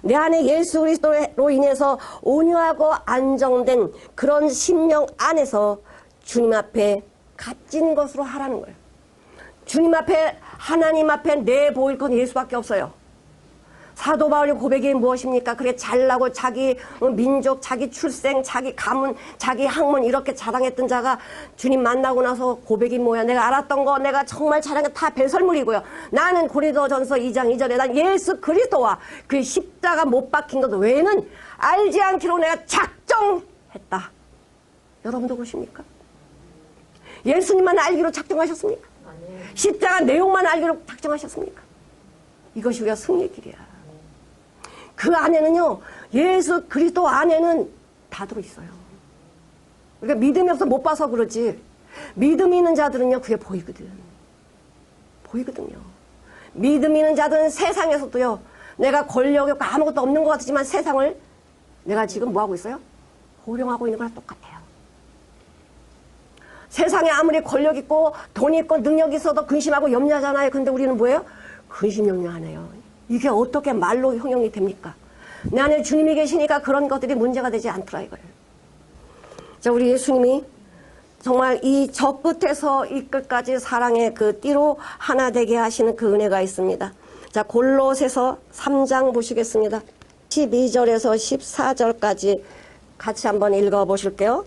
내 안에 예수 그리스도로 인해서 온유하고 안정된 그런 심령 안에서 주님 앞에 값진 것으로 하라는 거예요. 주님 앞에 하나님 앞에 내보일 건 예수밖에 없어요. 사도 바울의 고백이 무엇입니까? 그래 잘나고 자기 민족, 자기 출생, 자기 가문, 자기 학문 이렇게 자랑했던 자가 주님 만나고 나서 고백이 뭐야? 내가 알았던 거 내가 정말 자랑한 다 배설물이고요. 나는 고린도전서 2장 2절에 난 예수 그리스도와 그 십자가 못 박힌 것 외에는 알지 않기로 내가 작정했다. 여러분도 그러십니까? 예수님만 알기로 작정하셨습니까? 십자가 내용만 알기로 작정하셨습니까? 이것이 우리가 승리의 길이야. 그 안에는요, 예수 그리스도 안에는 다 들어있어요. 우리가 믿음이 없어 못 봐서 그러지. 믿음이 있는 자들은요, 그게 보이거든. 보이거든요. 믿음이 있는 자들은 세상에서도요, 내가 권력이 없고 아무것도 없는 것 같지만 세상을 내가 지금 뭐 하고 있어요? 호령하고 있는 거랑 똑같아요. 세상에 아무리 권력 있고 돈 있고 능력이 있어도 근심하고 염려하잖아요. 근데 우리는 뭐예요? 근심 염려 안 해요. 이게 어떻게 말로 형용이 됩니까? 내 안에 주님이 계시니까 그런 것들이 문제가 되지 않더라 이거예요. 자, 우리 예수님이 정말 이 저 끝에서 이 끝까지 사랑의 그 띠로 하나 되게 하시는 그 은혜가 있습니다. 자, 골로새서 3장 보시겠습니다. 12절에서 14절까지 같이 한번 읽어보실게요.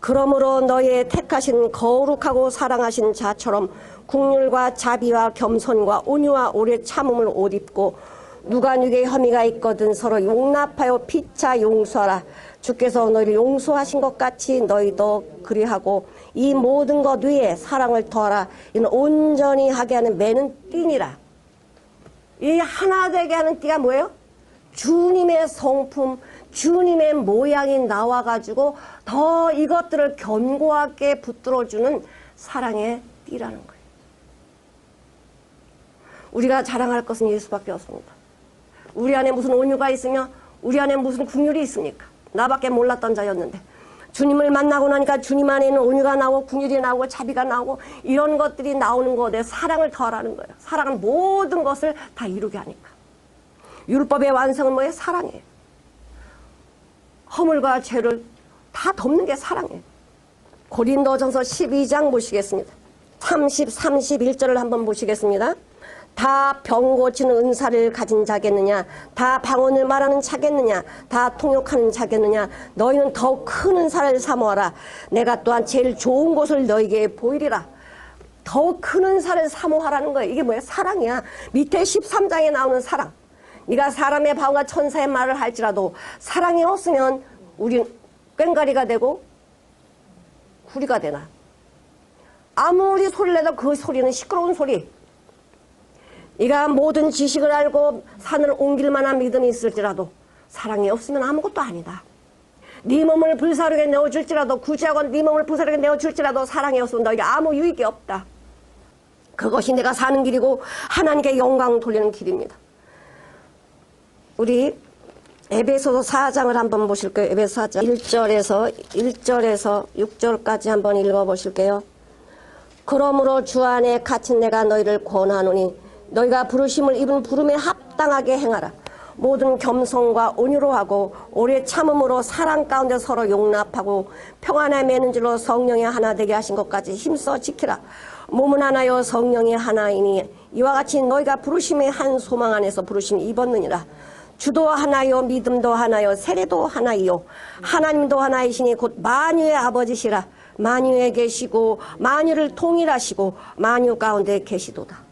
그러므로 너희의 택하신 거룩하고 사랑하신 자처럼 국률과 자비와 겸손과 온유와 오래 참음을 옷 입고 누가 누구의 혐의가 있거든 서로 용납하여 피차 용서하라. 주께서 너희를 용서하신 것 같이 너희도 그리하고 이 모든 것 위에 사랑을 더하라. 이는 온전히 하게 하는 매는 띠니라. 이 하나 되게 하는 띠가 뭐예요? 주님의 성품, 주님의 모양이 나와가지고 더 이것들을 견고하게 붙들어주는 사랑의 띠라는 거예요. 우리가 자랑할 것은 예수밖에 없습니다. 우리 안에 무슨 온유가 있으며 우리 안에 무슨 긍휼이 있습니까? 나밖에 몰랐던 자였는데 주님을 만나고 나니까 주님 안에는 온유가 나오고 긍휼이 나오고 자비가 나오고 이런 것들이 나오는 것에 사랑을 더하라는 거예요. 사랑은 모든 것을 다 이루게 하니까. 율법의 완성은 뭐예요? 사랑이에요. 허물과 죄를 다 덮는 게 사랑이에요. 고린도전서 12장 보시겠습니다. 30, 31절을 한번 보시겠습니다. 다 병 고치는 은사를 가진 자겠느냐, 다 방언을 말하는 자겠느냐, 다 통역하는 자겠느냐, 너희는 더욱 큰 은사를 사모하라. 내가 또한 제일 좋은 곳을 너희에게 보이리라. 더욱 큰 은사를 사모하라는 거예요. 이게 뭐야? 사랑이야. 밑에 13장에 나오는 사랑. 네가 사람의 방언과 천사의 말을 할지라도 사랑이 없으면 우린 꽹가리가 되고 구리가 되나. 아무리 소리를 내도 그 소리는 시끄러운 소리. 네가 모든 지식을 알고 산을 옮길 만한 믿음이 있을지라도 사랑이 없으면 아무것도 아니다. 네 몸을 불사르게 내어줄지라도, 구제하고 네 몸을 불사르게 내어줄지라도 사랑이 없으면 너에게 아무 유익이 없다. 그것이 내가 사는 길이고 하나님께 영광 돌리는 길입니다. 우리 에베소서 4장을 한번 보실 거예요. 에베소 4장 1절에서 6절까지 한번 읽어보실게요. 그러므로 주 안에 갇힌 내가 너희를 권하노니 너희가 부르심을 입은 부름에 합당하게 행하라. 모든 겸손과 온유로 하고 오래 참음으로 사랑 가운데 서로 용납하고 평안에 매는 줄로 성령이 하나 되게 하신 것까지 힘써 지키라. 몸은 하나요 성령이 하나이니 이와 같이 너희가 부르심의 한 소망 안에서 부르심이 입었느니라. 주도 하나요 믿음도 하나요 세례도 하나이요 하나님도 하나이시니 곧 만유의 아버지시라. 만유에 계시고 만유를 통일하시고 만유 가운데 계시도다.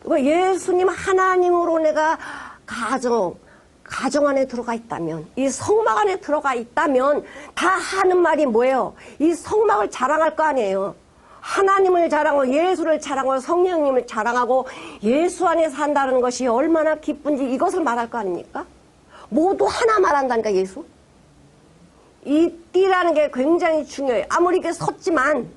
예수님 하나님으로 내가 가정 안에 들어가 있다면, 이 성막 안에 들어가 있다면 다 하는 말이 뭐예요? 이 성막을 자랑할 거 아니에요. 하나님을 자랑하고 예수를 자랑하고 성령님을 자랑하고 예수 안에 산다는 것이 얼마나 기쁜지 이것을 말할 거 아닙니까? 모두 하나 말한다니까. 예수. 이 띠라는 게 굉장히 중요해요. 아무리 이게 섰지만,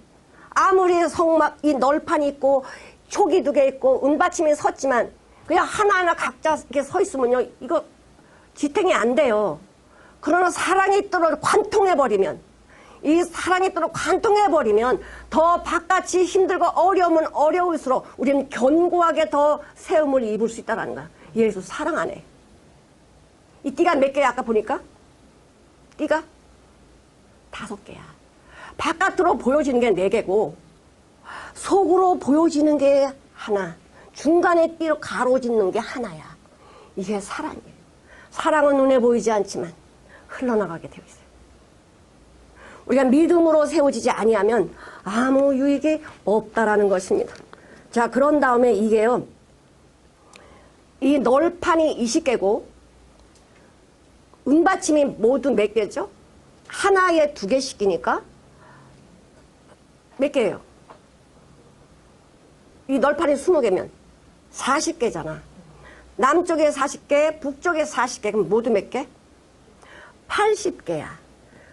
아무리 성막 이 널판이 있고 촉이 2개 있고 은받침이 섰지만 그냥 하나하나 각자 이렇게 서 있으면요, 이거 지탱이 안 돼요. 그러나 사랑이 떨어 관통해버리면, 이 사랑이 떨어 관통해버리면 더 바깥이 힘들고 어려우면 어려울수록 우리는 견고하게 더 세움을 입을 수 있다는 거야. 예수 사랑 안에. 이 띠가 몇 개야? 아까 보니까 띠가 5개야. 바깥으로 보여지는 게 4개고 속으로 보여지는 게 하나, 중간에 띠로 가로짓는 게 하나야. 이게 사랑이에요. 사랑은 눈에 보이지 않지만 흘러나가게 되어 있어요. 우리가 믿음으로 세워지지 아니하면 아무 유익이 없다라는 것입니다. 자, 그런 다음에 이게요, 이 널판이 20개고 은받침이 모두 몇 개죠? 하나에 2개씩이니까 몇 개예요? 이 널판이 20개면 40개잖아. 남쪽에 40개, 북쪽에 40개, 그럼 모두 몇 개? 80개야.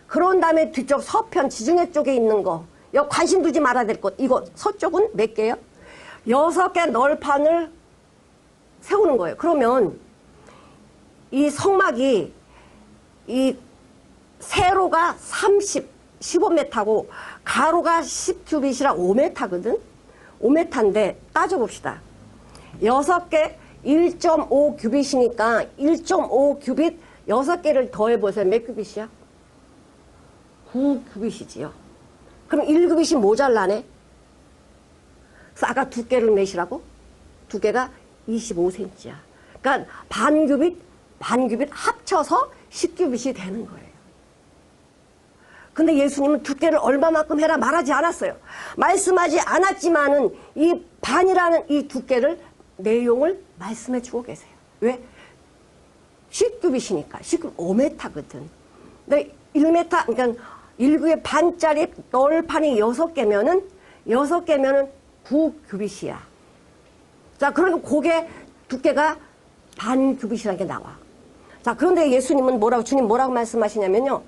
그런 다음에 뒤쪽 서편, 지중해 쪽에 있는 거, 이거 관심 두지 말아야 될 것, 이거 서쪽은 몇 개요? 6개 널판을 세우는 거예요. 그러면 이 성막이 이 세로가 15m고 가로가 10규빗이라 5m거든? 5m인데 따져봅시다. 6개 1.5규빗이니까 1.5규빗 6개를 더해보세요. 몇 규빗이야? 9규빗이지요. 그럼 1규빗이 모자라네. 그래서 아까 2개를 내시라고? 2개가 25cm야. 그러니까 반규빗 합쳐서 10규빗이 되는 거예요. 근데 예수님은 두께를 얼마만큼 해라 말하지 않았어요. 말씀하지 않았지만은 이 반이라는 이 두께를 내용을 말씀해 주고 계세요. 왜? 10규빗이니까. 10규빗 5m거든. 근데 1m, 그러니까 1규의 반짜리 널판이 6개면은 9규빗이야. 자, 그러니까 그게 두께가 반규빗이라는 게 나와. 자, 그런데 예수님은 주님 뭐라고 말씀하시냐면요.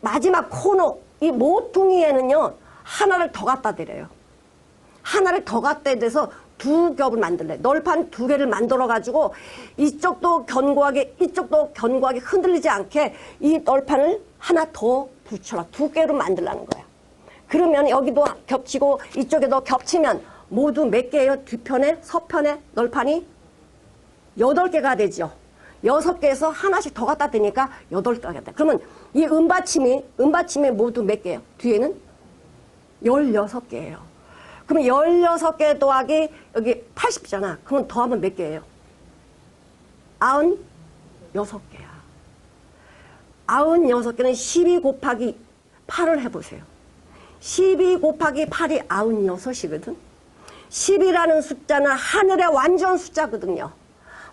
마지막 코너, 이 모퉁이에는요, 하나를 더 갖다 드려요. 하나를 더 갖다 대서 2겹을 만들래. 널판 2개를 만들어가지고, 이쪽도 견고하게, 이쪽도 견고하게 흔들리지 않게 이 널판을 하나 더 붙여라. 2개로 만들라는 거야. 그러면 여기도 겹치고, 이쪽에도 겹치면 모두 몇 개예요? 뒤편에, 서편에 널판이 8개가 되죠. 6개에서 하나씩 더 갖다 대니까 8개가 돼. 그러면 이 은받침이 모두 몇 개예요? 뒤에는 16개예요. 그러면 16개 더하기 여기 80이잖아. 그러면 더하면 몇 개예요? 96개야. 96개는 12 곱하기 8을 해보세요. 12 곱하기 8이 96이거든. 10이라는 숫자는 하늘의 완전 숫자거든요.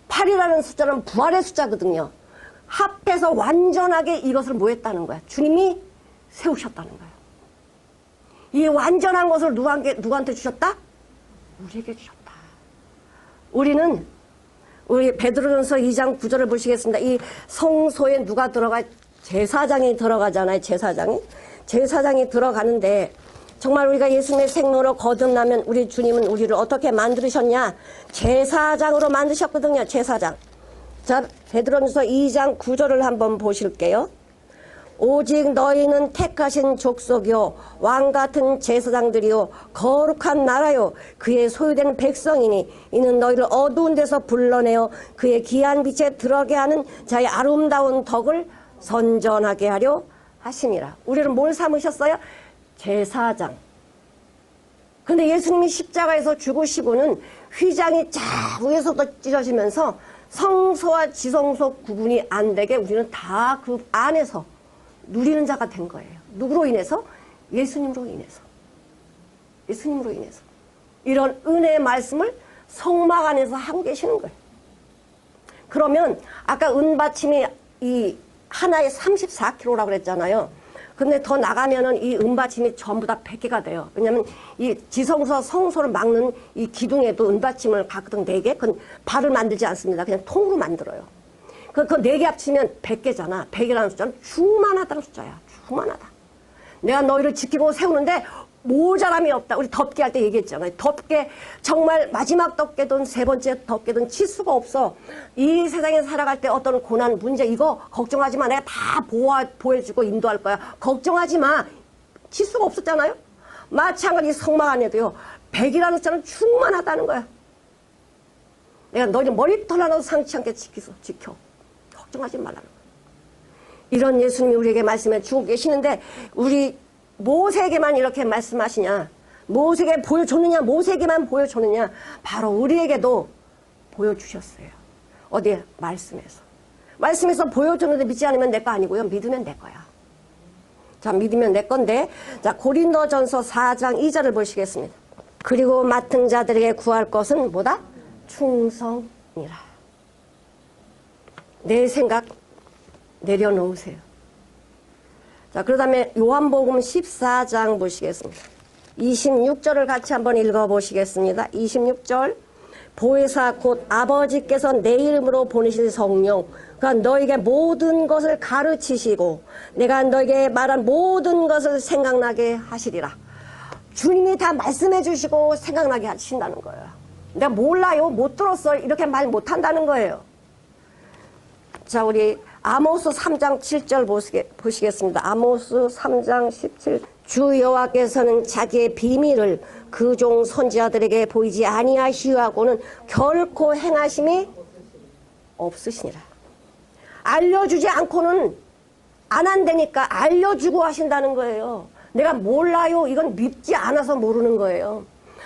8이라는 숫자는 부활의 숫자거든요. 합해서 완전하게 이것을 뭐 했다는 거야? 주님이 세우셨다는 거야. 이 완전한 것을 누구한테 주셨다? 우리에게 주셨다. 우리는 우리 베드로전서 2장 9절을 보시겠습니다. 이 성소에 누가 들어가? 제사장이 들어가잖아요. 제사장이 들어가는데 정말 우리가 예수님의 생로로 거듭나면 우리 주님은 우리를 어떻게 만드셨냐? 제사장으로 만드셨거든요. 제사장. 자, 베드로전서 2장 9절을 한번 보실게요. 오직 너희는 택하신 족속이요 왕같은 제사장들이요 거룩한 나라요 그의 소유된 백성이니 이는 너희를 어두운 데서 불러내어 그의 귀한 빛에 들어가게 하는 자의 아름다운 덕을 선전하게 하려 하심이라. 우리를 뭘 삼으셨어요? 제사장. 근데 예수님이 십자가에서 죽으시고는 휘장이 쫙 위에서부터 찢어지면서 성소와 지성소 구분이 안 되게 우리는 다 그 안에서 누리는 자가 된 거예요. 누구로 인해서? 예수님으로 인해서. 예수님으로 인해서. 이런 은혜의 말씀을 성막 안에서 하고 계시는 거예요. 그러면 아까 은받침이 이 하나에 34kg라고 그랬잖아요. 근데 더 나가면은 이 은받침이 전부 다 100개가 돼요. 왜냐면 이 지성소 성소를 막는 이 기둥에도 은받침을 각각 4개? 그건 발을 만들지 않습니다. 그냥 통으로 만들어요. 그 4개 합치면 100개잖아. 100이라는 숫자는 주만하다는 숫자야. 주만하다. 내가 너희를 지키고 세우는데 모자람이 없다. 우리 덮개 할 때 얘기했잖아요. 덮개, 정말 마지막 덮개든 세 번째 덮개든 치수가 없어. 이 세상에 살아갈 때 어떤 고난, 문제 이거 걱정하지 마. 내가 다 보여주고 인도할 거야. 걱정하지 마. 치수가 없었잖아요. 마찬가지 성막 안에도요. 100이라는 숫자는 충만하다는 거야. 내가 너희 머리부터 하나도 상치 않게 지켜. 걱정하지 말라는 거야. 이런 예수님이 우리에게 말씀해 주고 계시는데 우리 모세에게만 이렇게 말씀하시냐? 모세에게 보여줬느냐? 모세에게만 보여줬느냐? 바로 우리에게도 보여주셨어요. 어디에? 말씀에서. 말씀에서 보여줬는데 믿지 않으면 내 거 아니고요. 믿으면 내 거야. 자, 믿으면 내 건데. 자, 고린도전서 4장 2절을 보시겠습니다. 그리고 맡은 자들에게 구할 것은 뭐다? 충성이라. 내 생각 내려놓으세요. 자, 그 다음에 요한복음 14장 보시겠습니다. 26절을 같이 한번 읽어보시겠습니다. 26절. 보혜사 곧 아버지께서 내 이름으로 보내실 성령 그러니까 너에게 모든 것을 가르치시고 내가 너에게 말한 모든 것을 생각나게 하시리라. 주님이 다 말씀해 주시고 생각나게 하신다는 거예요. 내가 몰라요, 못 들었어 이렇게 말 못한다는 거예요. 자, 우리 아모스 3장 7절 보시겠습니다. 아모스 3장 17. 주 여호와께서는 자기의 비밀을 그 종 선지자들에게 보이지 아니하시하고는 결코 행하심이 없으시니라. 알려주지 않고는 안 한다니까 알려주고 하신다는 거예요. 내가 몰라요, 이건 믿지 않아서 모르는 거예요.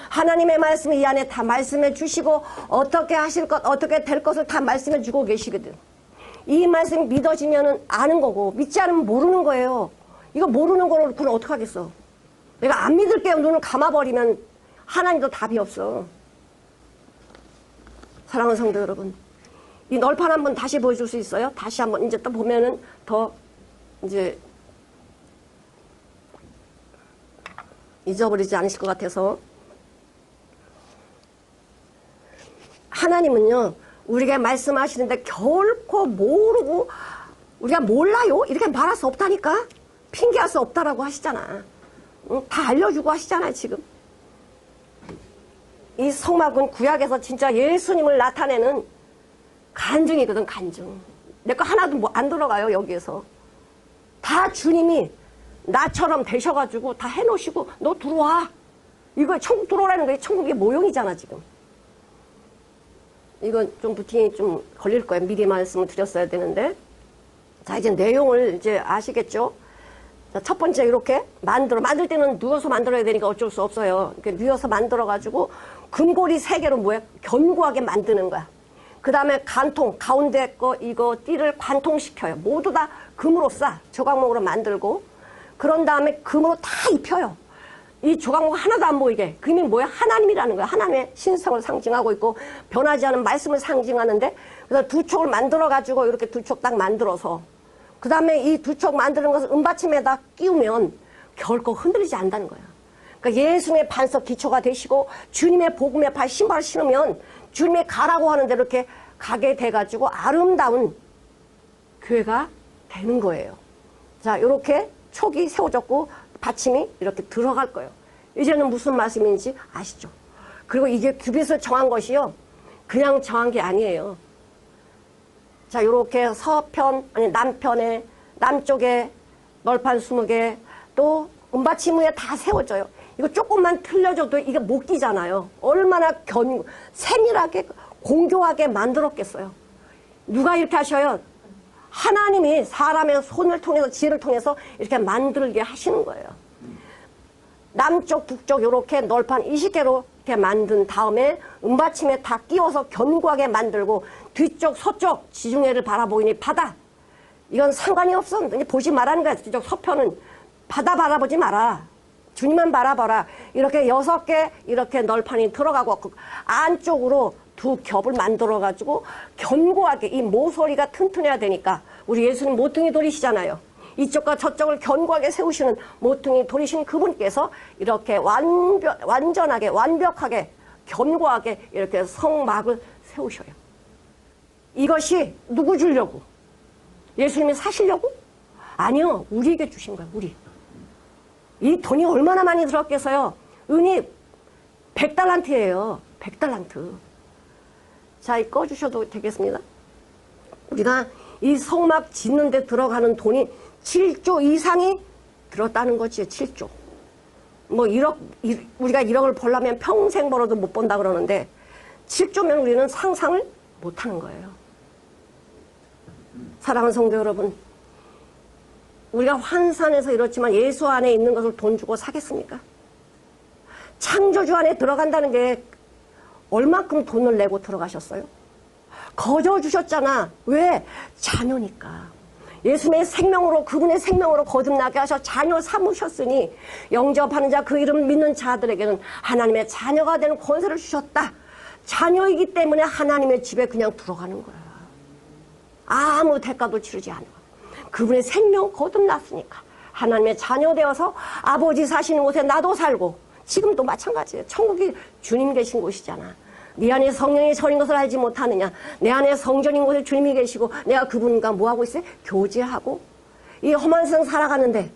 하나님의 말씀이 이 안에 다 말씀해 주시고 어떻게 하실 것, 어떻게 될 것을 다 말씀해 주고 계시거든. 이 말씀이 믿어지면 아는 거고 믿지 않으면 모르는 거예요. 이거 모르는 거는 그건 어떡하겠어. 내가 안 믿을게요. 눈을 감아버리면 하나님도 답이 없어. 사랑하는 성도 여러분, 이 널판 한번 다시 보여줄 수 있어요? 다시 한번 이제 또 보면은 더 이제 잊어버리지 않으실 것 같아서. 하나님은요 우리가 말씀하시는데 결코 모르고 우리가 몰라요 이렇게 말할 수 없다니까. 핑계할 수 없다라고 하시잖아. 다 알려주고 하시잖아요. 지금 이 성막은 구약에서 진짜 예수님을 나타내는 간증이거든. 간증. 내 거 하나도 뭐 안 들어가요. 여기에서 다 주님이 나처럼 되셔가지고 다 해놓으시고 너 들어와. 이거 천국 들어오라는 거예요. 천국의 모형이잖아 지금. 이건 좀 부팅이 좀 걸릴 거예요. 미리 말씀을 드렸어야 되는데. 자, 이제 내용을 이제 아시겠죠? 자, 첫 번째 이렇게 만들 때는 누워서 만들어야 되니까 어쩔 수 없어요. 이렇게 누워서 만들어가지고 금고리 3개로 뭐야? 견고하게 만드는 거야. 그 다음에 간통, 가운데 거 이거 띠를 관통시켜요. 모두 다 금으로 싸. 조각목으로 만들고. 그런 다음에 금으로 다 입혀요. 이 조각목 하나도 안 보이게. 금이 뭐야? 하나님이라는 거야. 하나님의 신성을 상징하고 있고 변하지 않은 말씀을 상징하는데, 그래서 2촉을 만들어가지고 이렇게 2촉 딱 만들어서, 그 다음에 이 2촉 만드는 것을 은받침에다 끼우면 결코 흔들리지 않는다는 거야. 그러니까 예수님의 반석 기초가 되시고 주님의 복음의 발 신발을 신으면 주님의 가라고 하는 대로 이렇게 가게 돼가지고 아름다운 교회가 되는 거예요. 자, 이렇게 촉이 세워졌고 받침이 이렇게 들어갈 거예요. 이제는 무슨 말씀인지 아시죠? 그리고 이게 규빗을 정한 것이요, 그냥 정한 게 아니에요. 자, 이렇게 서편, 아니 남편에, 남쪽에 널판 20개, 또 은받침 위에 다 세워져요. 이거 조금만 틀려져도 이게 못 끼잖아요. 얼마나 세밀하게 공교하게 만들었겠어요. 누가 이렇게 하셔요? 하나님이 사람의 손을 통해서, 지혜를 통해서 이렇게 만들게 하시는 거예요. 남쪽, 북쪽 이렇게 널판 20개로 이렇게 만든 다음에 은받침에 다 끼워서 견고하게 만들고, 뒤쪽, 서쪽 지중해를 바라보이니 바다. 이건 상관이 없어. 보지 말라는 거야. 뒤쪽 서편은 바다 바라보지 마라. 주님만 바라봐라. 이렇게 6개 이렇게 널판이 들어가고 안쪽으로 2겹을 만들어가지고 견고하게, 이 모서리가 튼튼해야 되니까, 우리 예수님 모퉁이 돌이시잖아요. 이쪽과 저쪽을 견고하게 세우시는 모퉁이 돌이신 그분께서 이렇게 완전하게, 완벽하게, 견고하게 이렇게 성막을 세우셔요. 이것이 누구 주려고? 예수님이 사시려고? 아니요. 우리에게 주신 거예요. 우리. 이 돈이 얼마나 많이 들었겠어요? 은이 100달란트예요. 100달란트. 자, 꺼주셔도 되겠습니다. 우리가 이 성막 짓는 데 들어가는 돈이 7조 이상이 들었다는 거지. 7조. 뭐 1억, 우리가 1억을 벌려면 평생 벌어도 못 번다 그러는데 7조면 우리는 상상을 못 하는 거예요. 사랑하는 성도 여러분, 우리가 환산해서 이렇지만 예수 안에 있는 것을 돈 주고 사겠습니까? 창조주 안에 들어간다는 게 얼마큼 돈을 내고 들어가셨어요? 거저 주셨잖아. 왜? 자녀니까. 예수님의 생명으로, 그분의 생명으로 거듭나게 하셔 자녀 삼으셨으니 영접하는 자, 그 이름 믿는 자들에게는 하나님의 자녀가 되는 권세를 주셨다. 자녀이기 때문에 하나님의 집에 그냥 들어가는 거야. 아무 대가도 치르지 않아. 그분의 생명 거듭났으니까 하나님의 자녀 되어서 아버지 사시는 곳에 나도 살고, 지금도 마찬가지예요. 천국이 주님 계신 곳이잖아. 네 안에 성령이 절인 것을 알지 못하느냐. 내 안에 성전인 곳에 주님이 계시고 내가 그분과 뭐하고 있어요? 교제하고 이 험한 세상 살아가는데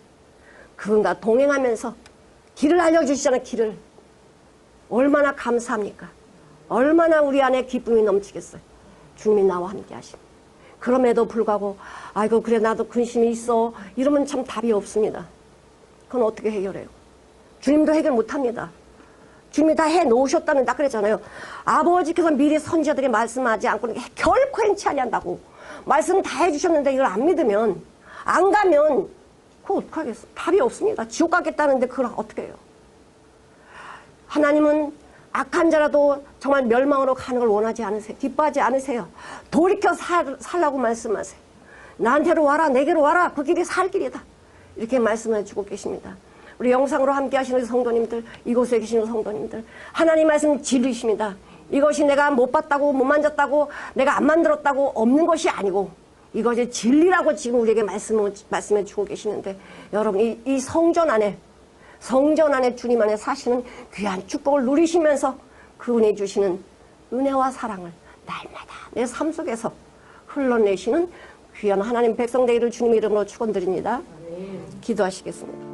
그분과 동행하면서 길을 알려주시잖아요. 길을. 얼마나 감사합니까? 얼마나 우리 안에 기쁨이 넘치겠어요. 주님이 나와 함께 하십니다. 그럼에도 불구하고 아이고 그래 나도 근심이 있어 이러면 참 답이 없습니다. 그건 어떻게 해결해요? 주님도 해결 못합니다. 주님이 다 해놓으셨다는 딱 그랬잖아요. 아버지께서 미리 선지자들에게 말씀하지 않고는 결코 행치 아니한다고. 말씀 다 해주셨는데 이걸 안 믿으면, 안 가면 그거 어떡하겠어? 답이 없습니다. 지옥 가겠다는데 그걸 어떻게 해요? 하나님은 악한 자라도 정말 멸망으로 가는 걸 원하지 않으세요. 기뻐하지 않으세요. 돌이켜 살라고 말씀하세요. 나한테로 와라, 내게로 와라. 그 길이 살 길이다. 이렇게 말씀해 주고 계십니다. 우리 영상으로 함께 하시는 성도님들, 이곳에 계시는 성도님들, 하나님 말씀 진리십니다. 이것이 내가 못 봤다고, 못 만졌다고, 내가 안 만들었다고 없는 것이 아니고 이것이 진리라고 지금 우리에게 말씀해 주고 계시는데, 여러분 이 성전 안에 주님 안에 사시는 귀한 축복을 누리시면서 그분이 주시는 은혜와 사랑을 날마다 내 삶 속에서 흘러내시는 귀한 하나님 백성 되기를 주님 이름으로 축원드립니다. 기도하시겠습니다.